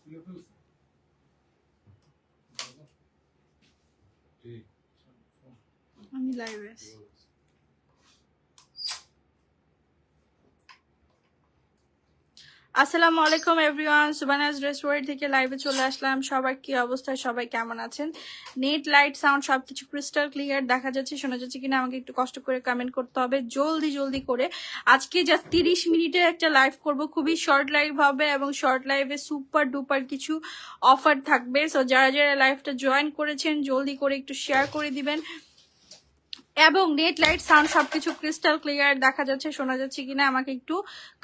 আমি লাইভে আছি। আসসালামু আলাইকুম এভরিওয়ান, সুবানাস ড্রেস ওয়ার্ল্ড থেকে লাইভে চলে আসলাম। সবার কি অবস্থা, সবাই কেমন আছেন? নেট, লাইট, সাউন্ড সবকিছু ক্রিস্টাল ক্লিয়ার দেখা যাচ্ছে, শোনা যাচ্ছে কিনা আমাকে একটু কষ্ট করে কমেন্ট করতে হবে জলদি করে। আজকে জাস্ট 30 মিনিটের একটা লাইভ করব, খুবই শর্ট লাইভ হবে এবং শর্ট লাইভে সুপার ডুপার কিছু অফার থাকবে। সো যারা যারা লাইভটা জয়েন করেছেন জলদি করে একটু শেয়ার করে দিবেন এবং নেট, লাইট, সাউন্ড সবকিছু ক্রিস্টাল ক্লিয়ার দেখা যাচ্ছে, শোনা যাচ্ছে কিনা আমাকে একটু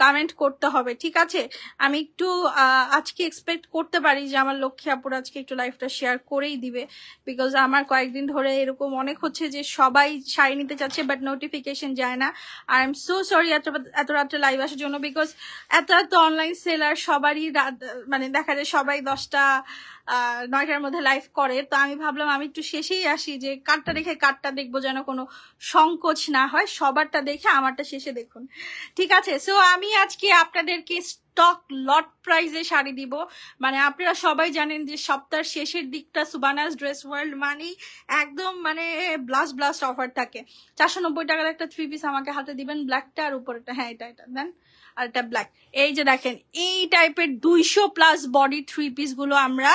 কমেন্ট করতে হবে, ঠিক আছে? আমি একটু আজকে এক্সপেক্ট করতে পারি যে আমার লক্ষ্মী আপুর আজকে একটু লাইভটা শেয়ার করেই দিবে, বিকজ আমার কয়েকদিন ধরে এরকম অনেক হচ্ছে যে সবাই শাড়ি নিতে চাচ্ছে বাট নোটিফিকেশন যায় না। আর আই এম সো সরি এত রাত্রে লাইভ আসার জন্য, বিকজ এত অনলাইন সেলার সবারই মানে দেখা যায় সবাই 10টা 9টার মধ্যে লাইভ করে। তো আমি ভাবলাম আমি একটু শেষেই আসি, যে কারটা দেখে কারটা দেখবো, যেন কোনো সংকোচ না হয়, সবারটা দেখে আমারটা শেষে দেখুন, ঠিক আছে? সো আমি আজকে আপনাদেরকে স্টক লট প্রাইজে শাড়ি দিব। মানে আপনারা সবাই জানেন যে সপ্তাহের শেষের দিকটা সুবানাস ড্রেস ওয়ার্ল্ড মানেই একদম মানে ব্লাস্ট অফার থাকে। 490 টাকার একটা 3 পিস আমাকে হাতে দিবেন, ব্ল্যাকটা আর উপরেটা, হ্যাঁ এটা দেন, আর এটা ব্ল্যাক। এই যে দেখেন এই টাইপের 200+ বডি 3 পিস গুলো আমরা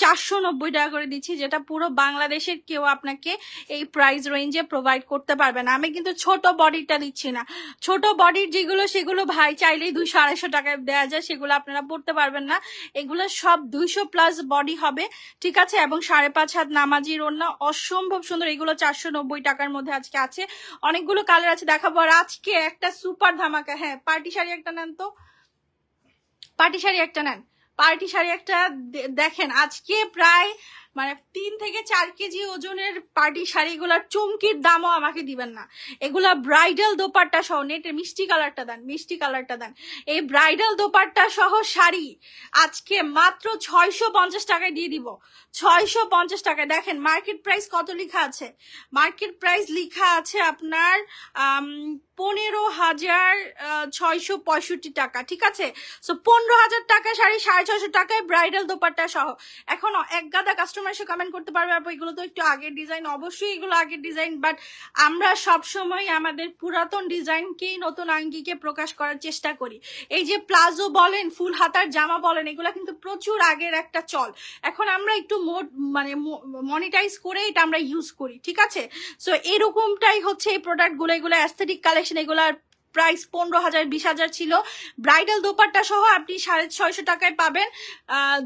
490 টাকা করে দিচ্ছি, যেটা পুরো বাংলাদেশের কেউ আপনাকে এই প্রাইস রেঞ্জে প্রোভাইড করতে পারবে না। আমি কিন্তু ছোট বডিটা দিচ্ছি না, ছোট বডির যেগুলো সেগুলো ভাই চাইলেই 200-250 টাকায় দেওয়া যায়, সেগুলো আপনারা পড়তে পারবেন না। এগুলো সব 200+ বডি হবে, ঠিক আছে? এবং 5.5 হাত নামাজির ওড়না, অসম্ভব সুন্দর। এগুলো 490 টাকার মধ্যে আজকে আছে, অনেকগুলো কালার আছে দেখাবো। আর আজকে একটা সুপার ধামাকা, হ্যাঁ পার্টি শাড়ি একটা নেন তো, পার্টি শাড়ি একটা নেন, পার্টি শাড়ি একটা দেখেন। আজকে প্রায় মানে 3 থেকে 4 কেজি ওজনের পার্টি শাড়িগুলার চুমকির দামও আমাকে দিবেন না। এগুলা ব্রাইডাল দোপাট্টা সহ, নেটের মিষ্টি কালারটা দেন, মিষ্টি কালারটা দেন। এই ব্রাইডাল দোপাট্টা সহ শাড়ি আজকে মাত্র 650 টাকায় দিয়ে দিব, 650 টাকায়। দেখেন মার্কেট প্রাইস কত লেখা আছে, মার্কেট প্রাইস লেখা আছে আপনার 15,665 টাকা, ঠিক আছে? সো 15,000 টাকা শাড়ি 650 টাকায় ব্রাইডাল দোপাট্টা সহ। এখন এক গাদা কাস্টমার এসে কমেন্ট করতে পারবে আপু এগুলো তো একটু আগের ডিজাইন। অবশ্যই এগুলো আগের ডিজাইন, বাট আমরা সবসময় আমাদের পুরাতন ডিজাইনকেই নতুন আঙ্গিকে প্রকাশ করার চেষ্টা করি। এই যে প্লাজো বলেন, ফুল হাতার জামা বলেন, এগুলো কিন্তু প্রচুর আগের একটা চল। এখন আমরা একটু মানে মনিটাইজ করে এটা আমরা ইউজ করি, ঠিক আছে? সো এরকমটাই হচ্ছে এই প্রোডাক্টগুলো, এগুলো অ্যাস্থেটিক কালেকশন। এগুলার প্রাইস 15,000 20,000 ছিল। ব্রাইডাল দোপাট্টা সহ আপনি 650 টাকায় পাবেন,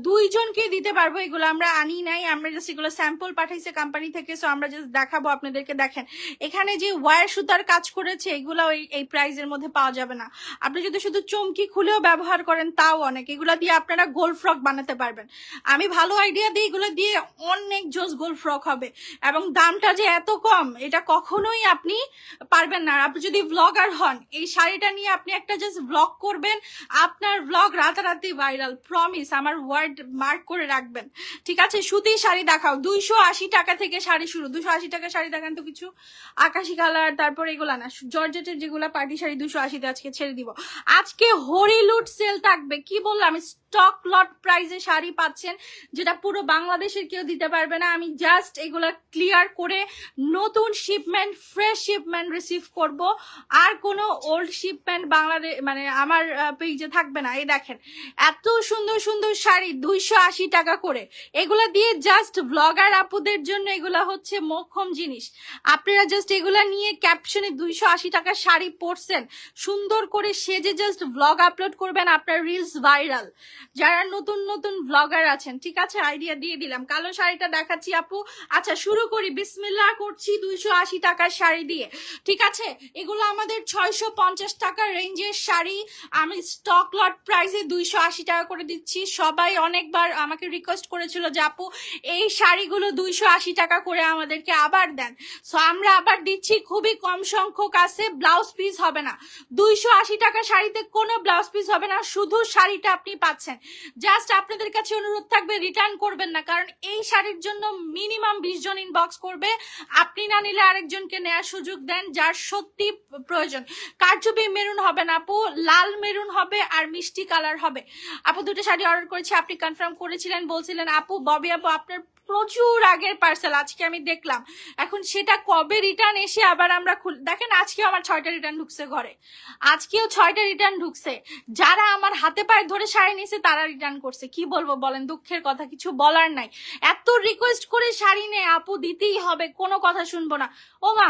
2 জনকে দিতে পারবো। এগুলো আমরা আনি নাই, আমরা জাস্ট এগুলো স্যাম্পল পাঠাইছে কোম্পানি থেকে, সো আমরা জাস্ট দেখাবো আপনাদেরকে। দেখেন এখানে যে ওয়্যার সুতার কাজ করেছে, এগুলো এই প্রাইসের মধ্যে পাওয়া যাবে না। আপনি যদি শুধু চমকি খুলেও ব্যবহার করেন তাও অনেক। এগুলো দিয়ে আপনারা গোল ফ্রক বানাতে পারবেন। আমি ভালো আইডিয়া দিই, এগুলো দিয়ে অনেক জোস গোল ফ্রক হবে। এবং দামটা যে এত কম এটা কখনোই আপনি পারবেন না। আপনি যদি ব্লগার হন, এই শাড়িটা নিয়ে আপনি একটা জাস্ট ব্লগ করবেন, আপনার ব্লগ রাতারাতি ভাইরাল, প্রমিস। আমার ওয়ার্ড মার্ক করে রাখবেন, ঠিক আছে? সুতির শাড়ি দেখাও, 280 টাকা থেকে শাড়ি শুরু। 280 টাকা শাড়ি দেখান তো কিছু, আকাশি কালার, তারপর এগুলা না জর্জেটের যেগুলা পার্টি শাড়ি 280-তে আজকে ছেড়ে দিব। আজকে হরিলুট সেল থাকবে, কি বললাম, স্টক লট প্রাইসে শাড়ি পাচ্ছেন, যেটা পুরো বাংলাদেশের কেউ দিতে পারবে না। আমি জাস্ট এগুলা ক্লিয়ার করে নতুন শিপমেন্ট, ফ্রেশ শিপমেন্ট রিসিভ করব। আর কোনো ওল্ড শিপমেন্ট বাংলাদেশ মানে আমার পেজে থাকবে না। এই দেখেন এত সুন্দর সুন্দর শাড়ি 280 টাকা করে। এগুলা দিয়ে জাস্ট ব্লগার আপুদের জন্য এগুলা হচ্ছে মোক্ষম জিনিস। আপনারা জাস্ট এগুলা নিয়ে ক্যাপশনে 280 টাকার শাড়ি পরছেন, সুন্দর করে সেজে জাস্ট ব্লগ আপলোড করবেন, আপনার রিলস ভাইরাল। যারা নতুন নতুন ব্লগার আছেন, ঠিক আছে, আইডিয়া দিয়ে দিলাম। কালো শাড়িটা দেখাচ্ছি আপু। আচ্ছা শুরু করি, বিসমিল্লাহ করছি 280 টাকার শাড়ি দিয়ে, ঠিক আছে? এগুলো আমাদের 650 টাকার রেঞ্জের শাড়ি, আমি স্টক লট প্রাইসে 280 টাকা করে দিচ্ছি। সবাই অনেকবার আমাকে রিকোয়েস্ট করেছিল যে আপু এই শাড়িগুলো 280 টাকা করে আমাদেরকে আবার দেন। সো আমরা আবার দিচ্ছি, খুবই কম সংখ্যক আছে, ব্লাউজ পিস হবে না। 280 টাকা শাড়িতে কোনো ব্লাউজ পিস হবে না, শুধু শাড়িটা আপনি পাচ্ছেন। জাস্ট আপনাদের কাছে অনুরোধ থাকবে রিটার্ন করবেন না, কারণ এই শাড়ির জন্য মিনিমাম 20 জন ইনবক্স করবে। আপনি না নিলে আরেকজনকে নেওয়ার সুযোগ দেন যার সত্যি প্রয়োজন। কারচুপি মেরুন হবে না আপু, লাল মেরুন হবে আর মিষ্টি কালার হবে। আপু দুটো শাড়ি অর্ডার করেছি, আপনি কনফার্ম করেছিলেন, বলছিলেন আপু ববি আপু আপনার প্রচুর আগের পার্সেল, আজকে আমি দেখলাম, এখন সেটা কবে রিটার্ন এসে আবার আমরা দেখেন আজকেও আমার 6টা রিটার্ন ঢুকছে ঘরে, আজকেও 6টা রিটার্ন ঢুকছে। যারা আমার হাতে পায়ে ধরে শাড়ি নিয়েছে তারা রিটার্ন করছে, কি বলবো বলেন, দুঃখের কথা, কিছু বলার নাই। এত রিকোয়েস্ট করে শাড়ি নেই আপু, দিতেই হবে, কোনো কথা শুনবো না। ও মা,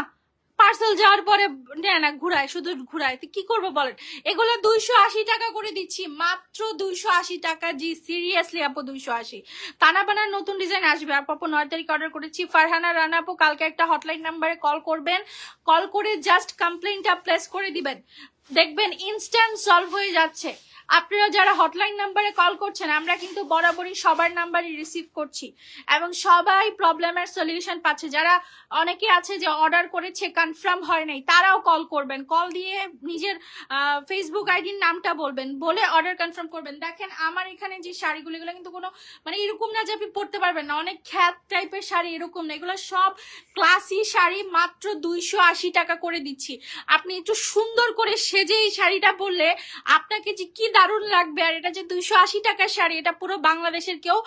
পার্সেল যাওয়ার পরে নেয় না, ঘুরায়, শুধু ঘুরায়, কি করবো বলেন। এগুলো 280 টাকা করে দিচ্ছি, মাত্র 280 টাকা। জি সিরিয়াসলি আপু 280। তানা বানার নতুন ডিজাইন আসবে আপু 9 তারিখ অর্ডার করেছি। ফারহানা রানা আপু কালকে একটা হটলাইন নাম্বারে কল করবেন, কল করে জাস্ট কমপ্লেইনটা প্লেস করে দিবেন, দেখবেন ইনস্ট্যান্ট সলভ হয়ে যাচ্ছে। আপনারা যারা হটলাইন নাম্বারে কল করছেন, আমরা কিন্তু বরাবরই সবার নাম্বারই রিসিভ করছি এবং সবাই প্রবলেমের সলিউশন পাচ্ছে। যারা অনেকে আছে যে অর্ডার করেছে কনফার্ম হয় নাই, তারাও কল করবেন, কল দিয়ে নিজের ফেসবুক আইডির নামটা বলবেন, বলে অর্ডার কনফার্ম করবেন। দেখেন আমার এখানে যে শাড়িগুলো, এগুলো কিন্তু কোনো মানে এরকম না যে আপনি পরতে পারবেন না, অনেক খ্যাত টাইপের শাড়ি, এরকম না, এগুলো সব ক্লাসি শাড়ি, মাত্র 280 টাকা করে দিচ্ছি। আপনি একটু সুন্দর করে সেজে এই শাড়িটা পরলে আপনাকে যে কি দারুণ লাগবে। আর এটা যে 280 টাকার শাড়ি, এটা পুরো বাংলাদেশের কেউ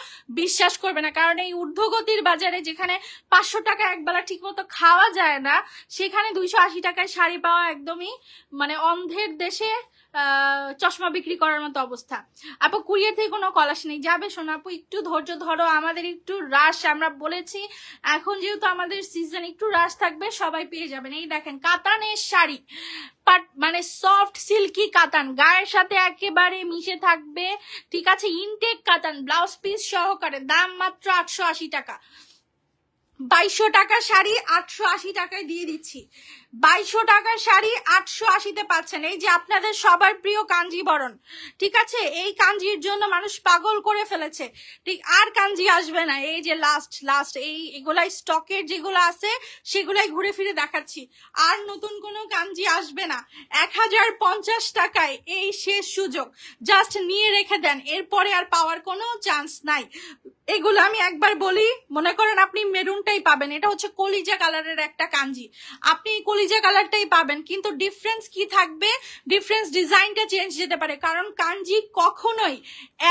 বিশ্বাস করবে না, কারণ এই ঊর্ধ্বগতির বাজারে যেখানে 500 টাকা একবেলা ঠিক মতো খাওয়া যায় না, সেখানে 280 টাকায় শাড়ি পাওয়া একদমই মানে অন্ধের দেশে চশমা বিক্রি করার মতো অবস্থা। আপু কুরিয়ার থেকে কোনো কল আসেনি, যাবে শোনা আপু, একটু ধৈর্য ধরো, আমাদের একটু রাশ, আমরা বলেছি এখন যেহেতু আমাদের সিজন একটু রাশ থাকবে, সবাই পেয়ে যাবেন। এই দেখেন কাতানের শাড়ি, মানে সফট সিল্কি কাতান, গায়ের সাথে একেবারে মিশে থাকবে, ঠিক আছে, ইনটেক কাতান, ব্লাউজ পিস সহকারে, দাম মাত্র 880 টাকা। 2200 টাকার শাড়ি 880 টাকায় দিয়ে দিচ্ছি, 2200 টাকার শাড়ি 880-তে পাচ্ছেন। এই যে আপনাদের সবার প্রিয় কাঞ্জিবরণ, ঠিক আছে, এই কাঞ্জির জন্য মানুষ পাগল করে ফেলেছে, ঠিক, আর কাঞ্জি আসবে না, এই যে লাস্ট এগুলাই স্টকের যেগুলো আছে সেগুলাই ঘুরে ফিরে দেখাচ্ছি, আর নতুন কোনো কাঞ্জি আসবে না। 1050 টাকায় এই শেষ সুযোগ, জাস্ট নিয়ে রেখে দেন, এরপরে আর পাওয়ার কোনো চান্স নাই। এগুলো আমি একবার বলি, মনে করেন আপনি মেরুনটাই পাবেন, এটা হচ্ছে কলিজা কালারের একটা কাঞ্জি, আপনি এই কলিজা কালারটাই পাবেন, কিন্তু ডিফারেন্স কি থাকবে, ডিফারেন্স ডিজাইনটা চেঞ্জ যেতে পারে, কারণ কাঞ্জি কখনোই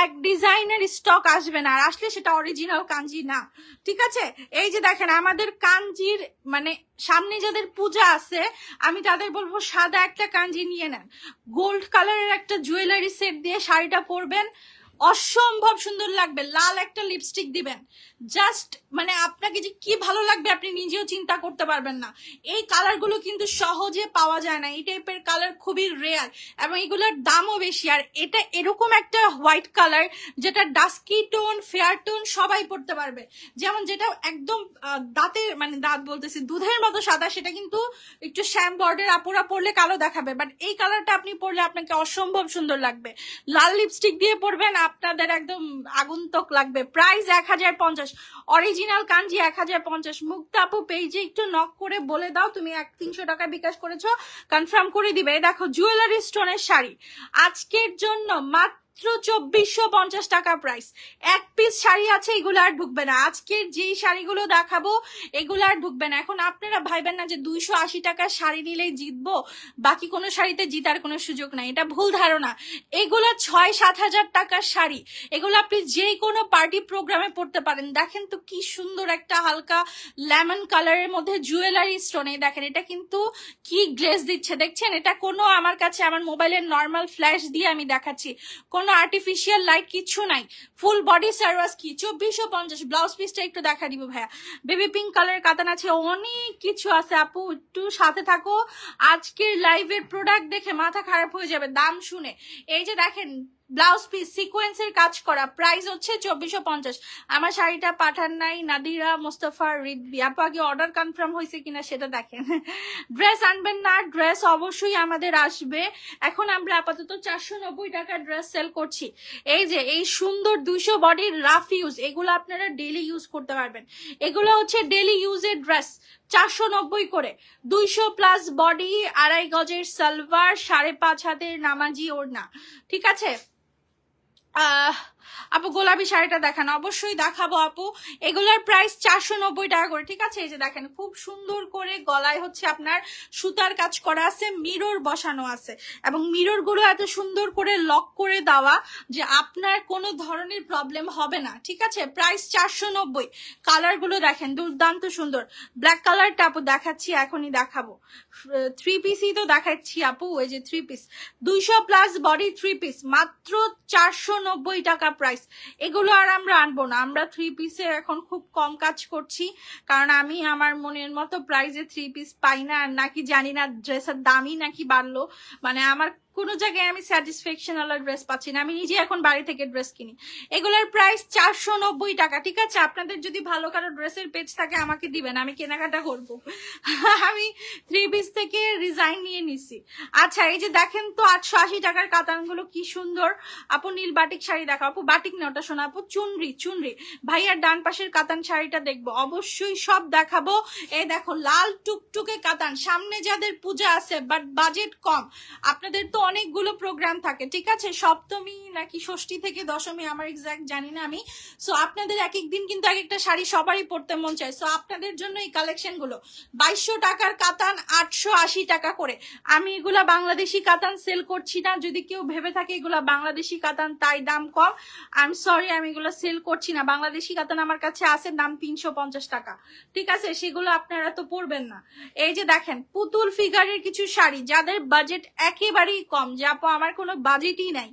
এক ডিজাইনের স্টক আসবে না, আর আসলে সেটা অরিজিনাল কাঞ্জি না, ঠিক আছে। এই যে দেখেন আমাদের কাঞ্জির মানে সামনে যাদের পূজা আছে, আমি তাদের বলবো সাদা একটা কাঞ্জি নিয়ে নেন, গোল্ড কালারের একটা জুয়েলারি সেট দিয়ে শাড়িটা পরবেন, অসম্ভব সুন্দর লাগবে, লাল একটা লিপস্টিক দিবেন, জাস্ট মানে আপনাকে যে কি ভালো লাগবে আপনি নিজেও চিন্তা করতে পারবেন না। এই কালারগুলো কিন্তু সহজে পাওয়া যায় না, এই টাইপের কালার খুবই রেয়ার এবং এগুলোর দামও বেশি। আর এটা এরকম একটা হোয়াইট কালার যেটা ডাস্কি টোন, ফেয়ার টোন সবাই পড়তে পারবে, যেমন যেটা একদম দাঁতের মানে দাঁত বলতেছি দুধের মতো সাদা, সেটা কিন্তু একটু শ্যাম বর্ডের আপুরা পরলে কালো দেখাবে, বাট এই কালারটা আপনি পরলে আপনাকে অসম্ভব সুন্দর লাগবে। লাল লিপস্টিক দিয়ে পরবেন, আপনাদের একদম আগন্তুক লাগবে। প্রাইস 1050, অরিজিনাল কাঞ্জি 1050। মুক্তা আপু পেজে একটু নক করে বলে দাও তুমি 300 টাকা বিকাশ করেছো, কনফার্ম করে দিবে। দেখো জুয়েলারি স্টোনের শাড়ি আজকের জন্য মাত্র 2450 টাকা প্রাইস, এক পিস শাড়ি আছে, এগুলো আর ঢুকবে না, আজকের যেই শাড়িগুলো দেখাবো এগুলো আর ঢুকবে না। এখন আপনারা ভাইবেন না যে 280 টাকার শাড়ি নিলেই জিতবো, বাকি কোনো শাড়িতে জিতার কোনো সুযোগ নাই, এটা ভুল ধারণা। এগুলো 6-7 হাজার টাকার শাড়ি, এগুলো আপনি যে কোনো পার্টি প্রোগ্রামে পড়তে পারেন। দেখেন তো কি সুন্দর একটা হালকা লেমন কালারের মধ্যে জুয়েলারি স্টোনে, দেখেন এটা কিন্তু কি গ্লেজ দিচ্ছে, দেখছেন, এটা কোনো আমার কাছে আমার মোবাইলের নর্মাল ফ্ল্যাশ দিয়ে আমি দেখাচ্ছি, কোনো আর্টিফিশিয়াল লাইট কিছু নাই, ফুল বডি সার্ভাস কি 2450। ব্লাউজ পিসটা একটু দেখা দিব ভাইয়া, বেবি পিঙ্ক কালারের কাতান আছে, অনেক কিছু আছে আপু, একটু সাথে থাকো, আজকের লাইভের প্রোডাক্ট দেখে মাথা খারাপ হয়ে যাবে দাম শুনে। এই যে দেখেন ব্লাউজ পিস সিকোয়েন্সের কাজ করা, প্রাইস হচ্ছে 2450। আমার শাড়িটা পাঠান নাই নাদিরা মোস্তফা রিদবি আপু, আগে অর্ডার কনফার্ম হয়েছে কিনা সেটা দেখেন। ড্রেস আনবেন না, ড্রেস অবশ্যই আমাদের আসবে। এখন আমরা আপাতত 490 টাকার ড্রেস সেল করছি। এই যে এই সুন্দর 200 বডির রাফ ইউজ, এগুলো আপনারা ডেইলি ইউজ করতে পারবেন, এগুলো হচ্ছে ডেইলি ইউজের ড্রেস, 490 করে, 200+ বডি, 2.5 গজের সালোয়ার, 5.5 হাতের নামাজি ওড়না, ঠিক আছে। আপু গোলাপি শাড়িটা দেখান, অবশ্যই দেখাবো আপু। এগুলার প্রাইস 490 টাকা করে, ঠিক আছে। এই যে দেখেন খুব সুন্দর করে গলায় হচ্ছে আপনার সুতার কাজ করা আছে, মিরর বসানো আছে, এবং মিরর গুলো এত সুন্দর করে লক করে দেওয়া যে আপনার কোনো ধরনের প্রবলেম হবে না, ঠিক আছে। প্রাইস 490। কালার গুলো দেখেন দুর্দান্ত সুন্দর। ব্ল্যাক কালারটা আপু দেখাচ্ছি, এখনই দেখাবো। 3 পিসই তো দেখাচ্ছি আপু, এই যে 3 পিস 200+ বডি 3 পিস মাত্র 490 টাকা প্রাইস। এগুলো আর আমরা আনবো না, আমরা 3 পিসে এখন খুব কম কাজ করছি, কারণ আমি আমার মনের মতো প্রাইসে 3 পিস পাই না, আর নাকি জানি না ড্রেসের দামই নাকি বাড়লো, মানে আমার কোনো জায়গায় আমি স্যাটিসফ্যাকশন ওয়ালা ড্রেস পাচ্ছি না। আমি নিজে এখন বাড়ি থেকে ড্রেস কিনি। এগুলোর প্রাইস 490 টাকা, ঠিক আছে। আপনাদের যদি ভালো কারো ড্রেসের পেজ থাকে আমাকে দিবেন, আমি কেনাকাটা করব। আমি 3 পিস থেকে রিজাইন নিয়ে নিছি। আচ্ছা এই যে দেখেন তো 880 টাকার কাতানগুলো কি সুন্দর। আপু নীল বাটিক শাড়ি দেখো, আপু বাটিক না ওটা শোনা আপু, চুনরি চুনরি। ভাইয়ার ডান পাশের কাতান শাড়িটা দেখবো, অবশ্যই সব দেখাবো। এই দেখো লাল টুকটুকে কাতান, সামনে যাদের পূজা আছে বাট বাজেট কম, আপনাদের তো অনেকগুলো প্রোগ্রাম থাকে, ঠিক আছে, সপ্তমী নাকি ষষ্ঠী থেকে দশমী আমার এক্সাক্ট জানি না আমি। সো আপনাদের এক এক দিন কিন্তু এক একটা শাড়ি সবারই পরতে মন চায়, সো আপনাদের জন্য এই কালেকশন গুলো। 2200 টাকার কাতান 880 টাকা করে। আমি এগুলা বাংলাদেশি কাতান সেল করছি না, যদি কেউ ভেবে থাকে এগুলা বাংলাদেশি কাতান তাই দাম কম, আই এম সরি, আমি এগুলো সেল করছি না। বাংলাদেশি কাতান আমার কাছে আছে, দাম 350 টাকা, ঠিক আছে, সেগুলো আপনারা তো পরবেন না। এই যে দেখেন পুতুল ফিগারের কিছু শাড়ি, যাদের বাজেট একেবারেই কম, যে আপু আমার কোনো বাজেটই নাই,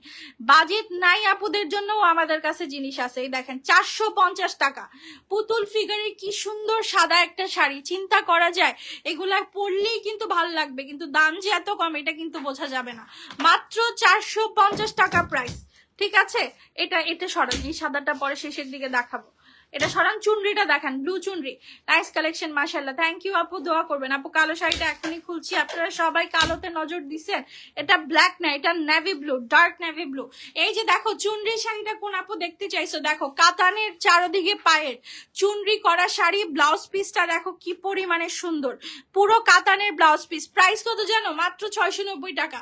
বাজেট নাই আপুদের জন্য আমাদের কাছে জিনিস আছে। এই দেখেন 450 টাকা পুতুল ফিগারের কি সুন্দর সাদা একটা শাড়ি, চিন্তা করা যায় এগুলা পরলেই কিন্তু ভালো লাগবে, কিন্তু দাম যে এত কম এটা কিন্তু বোঝা যাবে না। মাত্র 450 টাকা প্রাইস, ঠিক আছে। এটা সরান, এই সাদাটা পরে শেষের দিকে দেখাবো। এটা সরান, চুনরিটা দেখান, ব্লু চুনরি, নাইস কালেকশন মাশাআল্লাহ। থ্যাংক ইউ আপু, দোয়া করবেন। আপু কালো শাড়িটা এখনই খুলছি, আপনারা সবাই কালোতে নজর দিচ্ছেন, এটা ব্ল্যাক না, এটা navy blue, dark navy blue. এই যে দেখো চুনরি শাড়িটা কোন আপু দেখতে চাইছো, দেখো কাতানের চারদিকে পায়ের চুনরি করা শাড়ি, ব্লাউজ পিসটা দেখো কি পরিমাণে সুন্দর, পুরো কাতানের ব্লাউজ পিস। প্রাইস কত জানো, মাত্র 690 টাকা।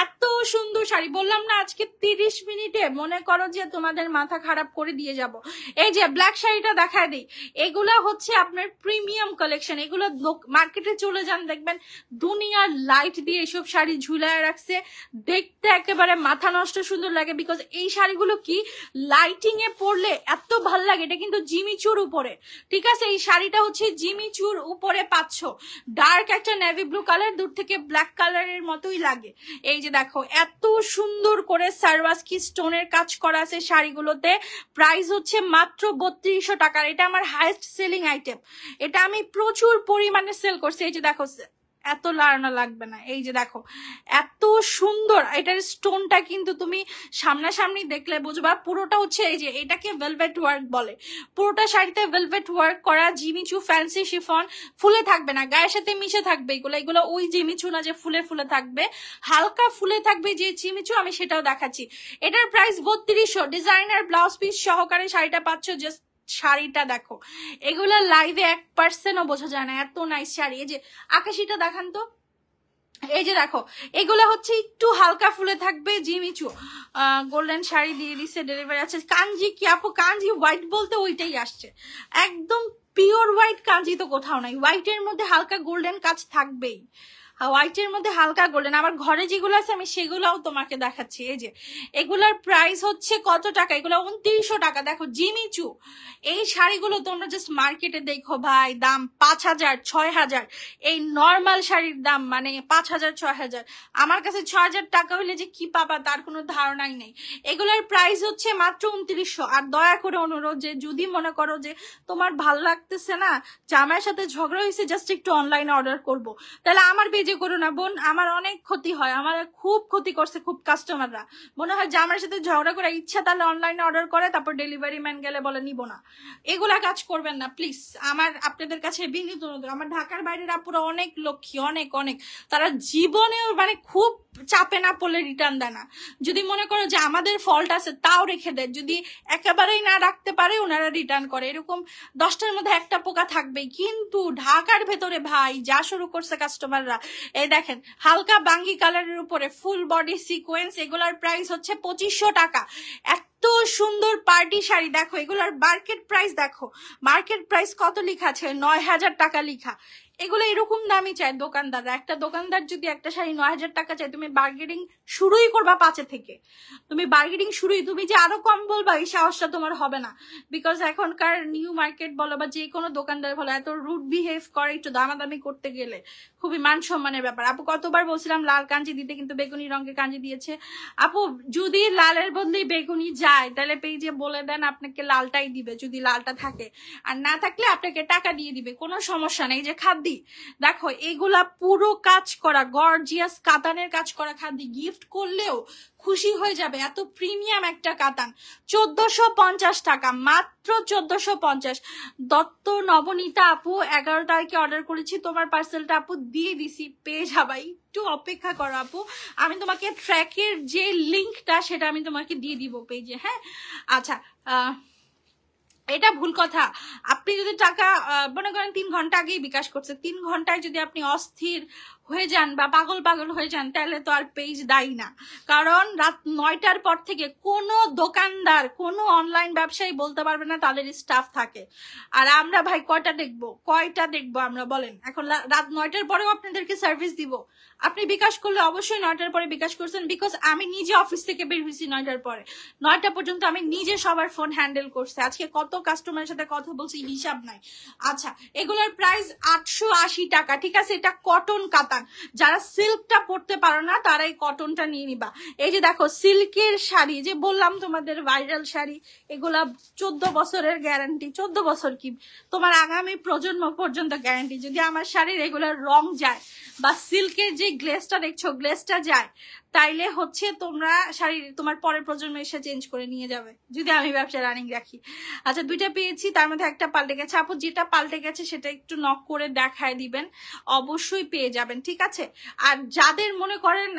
এত সুন্দর শাড়ি, বললাম না আজকে 30 মিনিটে মনে করো যে তোমাদের মাথা খারাপ করে দিয়ে যাব। এই যে ব্ল্যাক শাড়িটা দেখায় দিই, এগুলা হচ্ছে আপনার প্রিমিয়াম কালেকশন, এগুলো মার্কেটে চলে যান দেখবেন দুনিয়ার লাইট দিয়ে এসব শাড়ি ঝুলায় রাখছে, দেখতে একেবারে মাথা নষ্ট সুন্দর লাগে, বিকজ এই শাড়িগুলো কি লাইটিং এ পরলে এত ভাল লাগে। এটা কিন্তু জিমিচুর উপরে, ঠিক আছে, এই শাড়িটা হচ্ছে জিমিচুর উপরে পাচ্ছ, ডার্ক একটা নেভি ব্লু কালার, দূর থেকে ব্ল্যাক কালারের মতোই লাগে। এই যে দেখো এত সুন্দর করে সারওয়াস্কি স্টোনের কাজ করা আছে শাড়িগুলোতে, প্রাইস হচ্ছে মাত্র 3200 টাকার। এটা আমার হাইয়েস্ট সেলিং আইটেম, এটা আমি প্রচুর পরিমাণে সেল করছি। এই যে দেখো এত লাড়ানো লাগবে না, এই যে দেখো এত সুন্দর, এটার স্টোনটা কিন্তু তুমি সামনাসামনি দেখলে বুঝবা। পুরোটা হচ্ছে এই যে এটাকে ভেলভেট ওয়ার্ক বলে, পুরোটা শাড়িতে ভেলভেট ওয়ার্ক করা, জিমিচু ফ্যান্সি শিফন, ফুলে থাকবে না, গায়ের সাথে মিশে থাকবে এগুলো ওই জিমিচু না যে ফুলে ফুলে থাকবে, হালকা ফুলে থাকবে যে জিমিচু, আমি সেটাও দেখাচ্ছি। এটার প্রাইস 3200, ডিজাইনার ব্লাউজ পিস সহকারে শাড়িটা পাচ্ছ। জাস্ট শাড়িটা দেখো, এগুলা লাইভে 1% বোঝা যায় না, এত নাইস শাড়ি। এই যে আকাশিটা দেখান তো, এই যে দেখো এগুলা হচ্ছে একটু হালকা ফুলে থাকবে, জিমিচু গোল্ডেন শাড়ি দিয়ে দিচ্ছে, ডেলিভারি আছে। কাঞ্জি কি আপু, কাঞ্জি হোয়াইট বলতে ওইটাই আসছে, একদম পিওর হোয়াইট কাঞ্জি তো কোথাও নাই, হোয়াইটের মধ্যে হালকা গোল্ডেন কাজ থাকবেই, হোয়াইটের মধ্যে হালকা গোল্ডেন। আমার ঘরে যেগুলো আছে আমি সেগুলাও তোমাকে দেখাচ্ছি। এই যে এগুলার প্রাইস হচ্ছে কত টাকা, এগুলো 2900 টাকা। দেখো জিমিচু, এই শাড়িগুলো তোমরা জাস্ট মার্কেটে দেখো ভাই, দাম 5000 6000, এই নর্মাল শাড়ির দাম মানে 5000 6000। আমার কাছে 6000 টাকা হলে যে কি পাবা তার কোনো ধারণাই নেই। এগুলোর প্রাইস হচ্ছে মাত্র 2900। আর দয়া করে অনুরোধ, যে যদি মনে করো যে তোমার ভাল লাগতেছে না, জামাইয়ের সাথে ঝগড়া হয়েছে, জাস্ট একটু অনলাইনে অর্ডার করবো, তাহলে আমার পেজে করো না বোন, আমার অনেক ক্ষতি হয়, আমার খুব ক্ষতি করছে খুব কাস্টমাররা, মনে হয় জামাইয়ের সাথে ঝগড়া করে ইচ্ছা তাহলে অনলাইনে অর্ডার করে, তারপর ডেলিভারি ম্যান গেলে বলে নিব না। এগুলা কাজ করবেন না প্লিজ, আমার আপনাদের কাছে বিনীত অনুরোধ। আমার ঢাকার বাইরের আপুরা অনেক লক্ষ্মী, অনেক অনেক, তারা জীবনেও মানে খুব চাপে না পড়লে রিটার্ন দেয় না। যদি মনে করো যে আমাদের ফল্ট আছে তাও রেখে দেয়, যদি একেবারেই না রাখতে পারে ওনারা রিটার্ন করে। এরকম 10টার মধ্যে একটা পোকা থাকবেই। কিন্তু ঢাকার ভেতরে ভাই যা শুরু করছে কাস্টমাররা, এই দেখেন হালকা বাঙ্গি কালারের উপরে ফুল বডি সিকোয়েন্স, এগুলার প্রাইস হচ্ছে 2500 টাকা। এত সুন্দর পার্টি শাড়ি দেখো, এগুলোর মার্কেট প্রাইস দেখো, মার্কেট প্রাইস কত লেখা আছে, 9,000 টাকা লেখা। এগুলো এরকম দামই চায় দোকানদাররা। একটা দোকানদার যদি একটা শাড়ি 9,000 টাকা চায়, তুমি বার্গেনিং শুরুই করবা 5 থেকে, তুমি বার্গেনিং শুরুই, তুমি যে আরো কম বলবা এই সাহসটা তোমার হবে না। বিকজ এখনকার নিউ মার্কেট বলো বা যে কোনো দোকানদার বলো, এত রুড বিহেভ করে একটু দামাদামি করতে গেলে, খুবই মান সম্মানের ব্যাপার। আপু কতবার বলছিলাম লাল কাঞ্জি দিতে, কিন্তু বেগুনি রঙের কাঞ্জি দিয়েছে। আপু যদি লালের বদলে বেগুনি যায়, তাহলে পেজে বলে দেন আপনাকে লালটাই দিবে, যদি লালটা থাকে, আর না থাকলে আপনাকে টাকা দিয়ে দিবে, কোনো সমস্যা নেই। যে খাদ্য দেখো, এগুলা পুরো কাজ করা গর্জিয়াস কাতানের কাজ করা খাদ্য, গিফট করলেও খুশি হয়ে যাবে। এত প্রিমিয়াম একটা কাতান, 1450 টাকা, মাত্র 1450। দত্ত নবনীতা আপু 11 তারিখে অর্ডার করেছি, তোমার পার্সেলটা আপু দিয়ে দিছি, পেয়ে যাবা, একটু অপেক্ষা করো আপু। আমি তোমাকে ট্র্যাকের যে লিঙ্কটা সেটা আমি তোমাকে দিয়ে দিব পেজে, হ্যাঁ। আচ্ছা, এটা ভুল কথা। আপনি যদি টাকা মনে করেন 3 ঘন্টা আগেই বিকাশ করছে, 3 ঘন্টায় যদি আপনি অস্থির হয়ে যান বা পাগল পাগল হয়ে যান, তাহলে তো আর পেজ দায়ী না। কারণ রাত 9টার পর থেকে কোনো দোকানদার, কোনো অনলাইন ব্যবসায়ী বলতে পারবে না তাদের স্টাফ থাকে। আর আমরা ভাই কয়টা দেখবো আমরা, বলেন। এখন রাত 9টার পরেও আপনাদেরকে সার্ভিস দিব। আপনি বিকাশ করলে অবশ্যই 9টার পরে বিকাশ করছেন, বিকজ আমি নিজে অফিস থেকে বের হয়েছি 9টার পরে, 9টা পর্যন্ত আমি নিজে সবার ফোন হ্যান্ডেল করছি। আজকে কত কাস্টমারের সাথে কথা বলছি হিসাব নাই। আচ্ছা, এগুলোর প্রাইস 880 টাকা, ঠিক আছে। এটা কটন কাতান, যারা সিল্কটা পরতে পারো না তারা এই কটনটা নিয়ে নিবা। এই যে দেখো সিল্কের শাড়ি, যে বললাম তোমাদের ভাইরাল শাড়ি, এগুলা 14 বছরের গ্যারান্টি। 14 বছর কি, তোমার আগামী প্রজন্ম পর্যন্ত গ্যারান্টি। যদি আমার শাড়ির রেগুলার রং যায় বা সিল্কের যে গ্লেসটা দেখছো গ্লেসটা যায়, তাইলে হচ্ছে তোমরা শাড়ি তোমার পরের প্রজন্ম এসে চেঞ্জ করে নিয়ে যাবে, যদি আমি ব্যবসা রানিং রাখি। আচ্ছা, 2টা পেয়েছি, তার মধ্যে একটা পাল্টে গেছে। আপু যেটা পাল্টে গেছে সেটা একটু নক করে দেখায় দিবেন, অবশ্যই পেয়ে যাবেন, ঠিক আছে। আর যাদের মনে করেন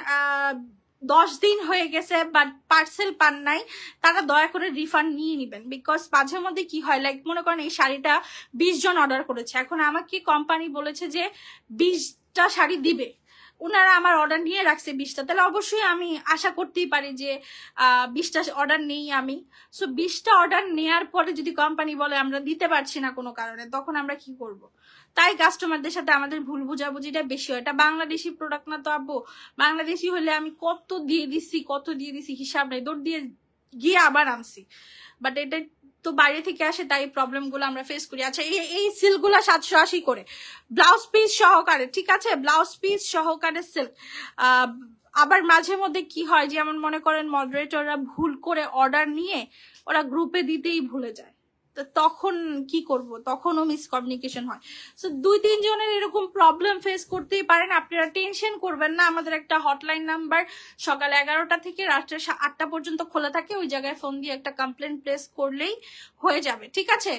10 দিন হয়ে গেছে বাট পার্সেল পান নাই, তারা দয়া করে রিফান্ড নিয়ে নিবেন। বিকজ মাঝে মধ্যে কি হয়, লাইক মনে করেন এই শাড়িটা 20 জন অর্ডার করেছে, এখন আমাকে কোম্পানি বলেছে যে 20টা শাড়ি দিবে, ওনারা আমার অর্ডার নিয়ে রাখছে 20টা, তাহলে অবশ্যই আমি আশা করতেই পারি যে 20টা অর্ডার নেই আমি। সো 20টা অর্ডার নেওয়ার পরে যদি কোম্পানি বলে আমরা দিতে পারছি না কোনো কারণে, তখন আমরা কি করব? তাই কাস্টমারদের সাথে আমাদের ভুল বুঝাবুঝিটা বেশি হয়। এটা বাংলাদেশি প্রোডাক্ট না তো আব্বু, বাংলাদেশি হলে আমি কত দিয়ে দিছি হিসাব নেই, দৌড় দিয়ে গিয়ে আবার আনছি। বাট এটা তো বাইরে থেকে আসে, তাই প্রবলেম গুলো আমরা ফেস করি। আচ্ছা, এই সিল্ক গুলা 780 করে, ব্লাউজ পিস সহকারে, ঠিক আছে, ব্লাউজ পিস সহকারে সিল্ক। আবার মাঝে মধ্যে কি হয়, যেমন মনে করেন মডারেটররা ভুল করে অর্ডার নিয়ে ওরা গ্রুপে দিতেই ভুলে যায়, তো তখন কি করব? তখনও মিসকমিউনিকেশন হয়। সো 2-3 জনের এরকম প্রবলেম ফেস করতেই পারেন, আপনারা টেনশন করবেন না। আমাদের একটা হটলাইন নাম্বার সকাল 11টা থেকে রাত্রে 8টা পর্যন্ত খোলা থাকে, ওই জায়গায় ফোন দিয়ে একটা কমপ্লেন প্লেস করলেই হয়ে যাবে, ঠিক আছে।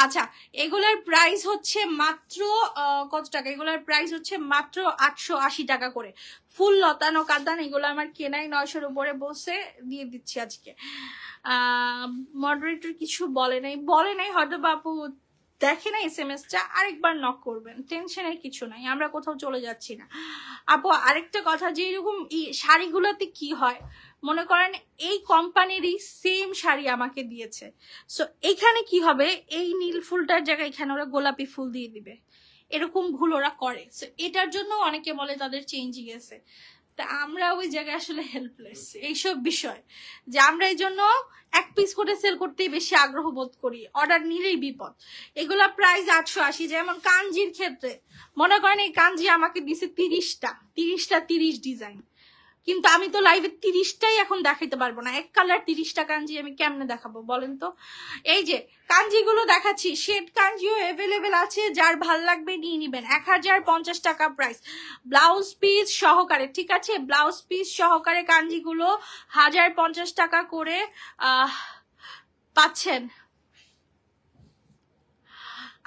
আচ্ছা, এগুলার প্রাইস হচ্ছে মাত্র কত টাকা? এগুলার প্রাইস হচ্ছে মাত্র 880 টাকা করে, ফুল লতানো কাতান। এগুলো আমার কেনাই 900-র উপরে বসে দিয়ে দিচ্ছি আজকে। মডারেটর কিছু বলে নাই হয়তো বাপু দেখে না SMS-টা, আরেকবার নক করবেন, টেনশনের কিছু নাই, আমরা কোথাও চলে যাচ্ছি না। আপু আরেকটা কথা, যে এরকম শাড়িগুলোতে কি হয়, মনে করেন এই কোম্পানিরই সেম শাড়ি আমাকে দিয়েছে, সো এখানে কি হবে, এই নীল ফুলটার জায়গায় এখানে ওরা গোলাপি ফুল দিয়ে দিবে, এরকম ভুল ওরা করে। সো এটার জন্য অনেকে বলে তাদের চেঞ্জিং গেছে, তা আমরা ওই জায়গায় আসলে হেল্পলেস এইসব বিষয়, যে আমরা এই জন্য 1 পিস করে সেল করতেই বেশি আগ্রহ বোধ করি, অর্ডার নিলেই বিপদ। এগুলা প্রাইস 880। যেমন কাঞ্জির ক্ষেত্রে মনে করেন এই কাঞ্জি আমাকে দিছে 30টা 30 ডিজাইন, কিন্তু আমি তো লাইভে 30টাই এখন দেখাইতে পারবো না। এক কালার 30টা কাঞ্জি আমি কেমনে দেখাবো বলেন তো? এই যে কাঞ্জিগুলো দেখাচ্ছি, শেড কাঞ্জিও অ্যাভেলেবেল আছে, যার ভাল লাগবে নিয়ে নিবেন। 1050 টাকা প্রাইস, ব্লাউজ পিস সহকারে, ঠিক আছে, ব্লাউজ পিস সহকারে কাঞ্জিগুলো 1050 টাকা করে পাচ্ছেন।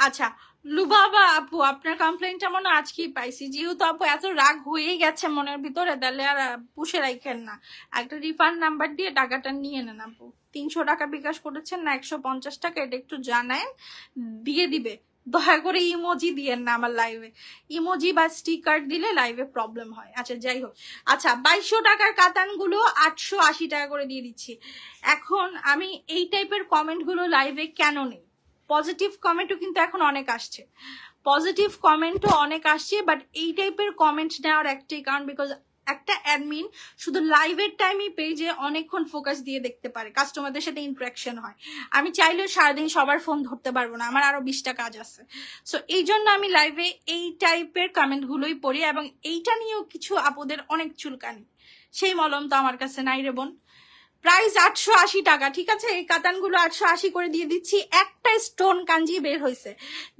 আচ্ছা লুবাবা আপু, আপনার কমপ্লেনটা মনে আজকেই পাইছি, যেহেতু আপু এত রাগ হয়েই গেছে মনের ভিতরে, তাহলে আর পুষে রাখেন না, একটা রিফান্ড নাম্বার দিয়ে টাকাটা নিয়ে নেন আপু। 300 টাকা বিকাশ করেছেন না 150 টাকা, এটা একটু জানায়েন, দিয়ে দিবে। দয়া করে ইমোজি দিয়েন না আমার লাইভে, ইমোজি বা স্টিকার দিলে লাইভে প্রবলেম হয়। আচ্ছা যাই হোক, আচ্ছা 2200 টাকার কাতানগুলো 880 টাকা করে দিয়ে দিচ্ছি। এখন আমি এই টাইপের কমেন্টগুলো লাইভে কেন নেই? পজিটিভ কমেন্টও কিন্তু এখন অনেক আসছে, পজিটিভ কমেন্টও অনেক আসছে, বাট এই টাইপের কমেন্ট নেওয়ার একটাই কারণ, বিকজ একটা অ্যাডমিন শুধু লাইভের টাইমই পেজে অনেকক্ষণ ফোকাস দিয়ে দেখতে পারে, কাস্টমারদের সাথে ইন্টারাকশন হয়। আমি চাইলেও সারাদিন সবার ফোন ধরতে পারবো না, আমার আরো 20টা কাজ আছে। সো এই জন্য আমি লাইভে এই টাইপের কমেন্টগুলোই পড়ি, এবং এইটা নিয়েও কিছু আপুদের অনেক চুলকানি, সেই মলম তো আমার কাছে নাই রে বোন। প্রাইস 880 টাকা, ঠিক আছে? এই কাতানগুলো 880 করে দিয়ে দিচ্ছি। একটা স্টোন কাঞ্জি বের হয়েছে,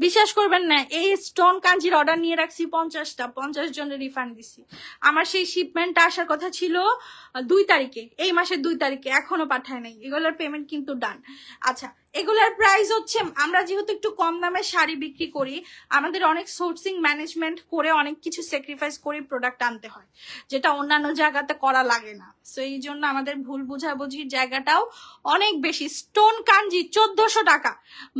বিশ্বাস করবেন না, এই স্টোন কাঞ্জির অর্ডার নিয়ে রাখছি 50টা, 50 জনের রিফান্ড দিছি। আমার সেই শিপমেন্টটা আসার কথা ছিল 2 তারিখে, এই মাসের 2 তারিখে, এখনো পাঠায় নাই। এগুলোর পেমেন্ট কিন্তু ডান। আচ্ছা, এগুলার প্রাইস হচ্ছে, আমরা যেহেতু একটু কম দামে শাড়ি বিক্রি করি, আমাদের অনেক সোর্সিং ম্যানেজমেন্ট করে অনেক কিছু স্যাক্রিফাইস করে প্রোডাক্ট আনতে হয়, যেটা অন্যান্য জায়গাতে করা লাগে না। সো এই জন্য আমাদের ভুল বুঝাবুঝির জায়গাটাও অনেক বেশি। স্টোন কাঞ্জি 1400 টাকা,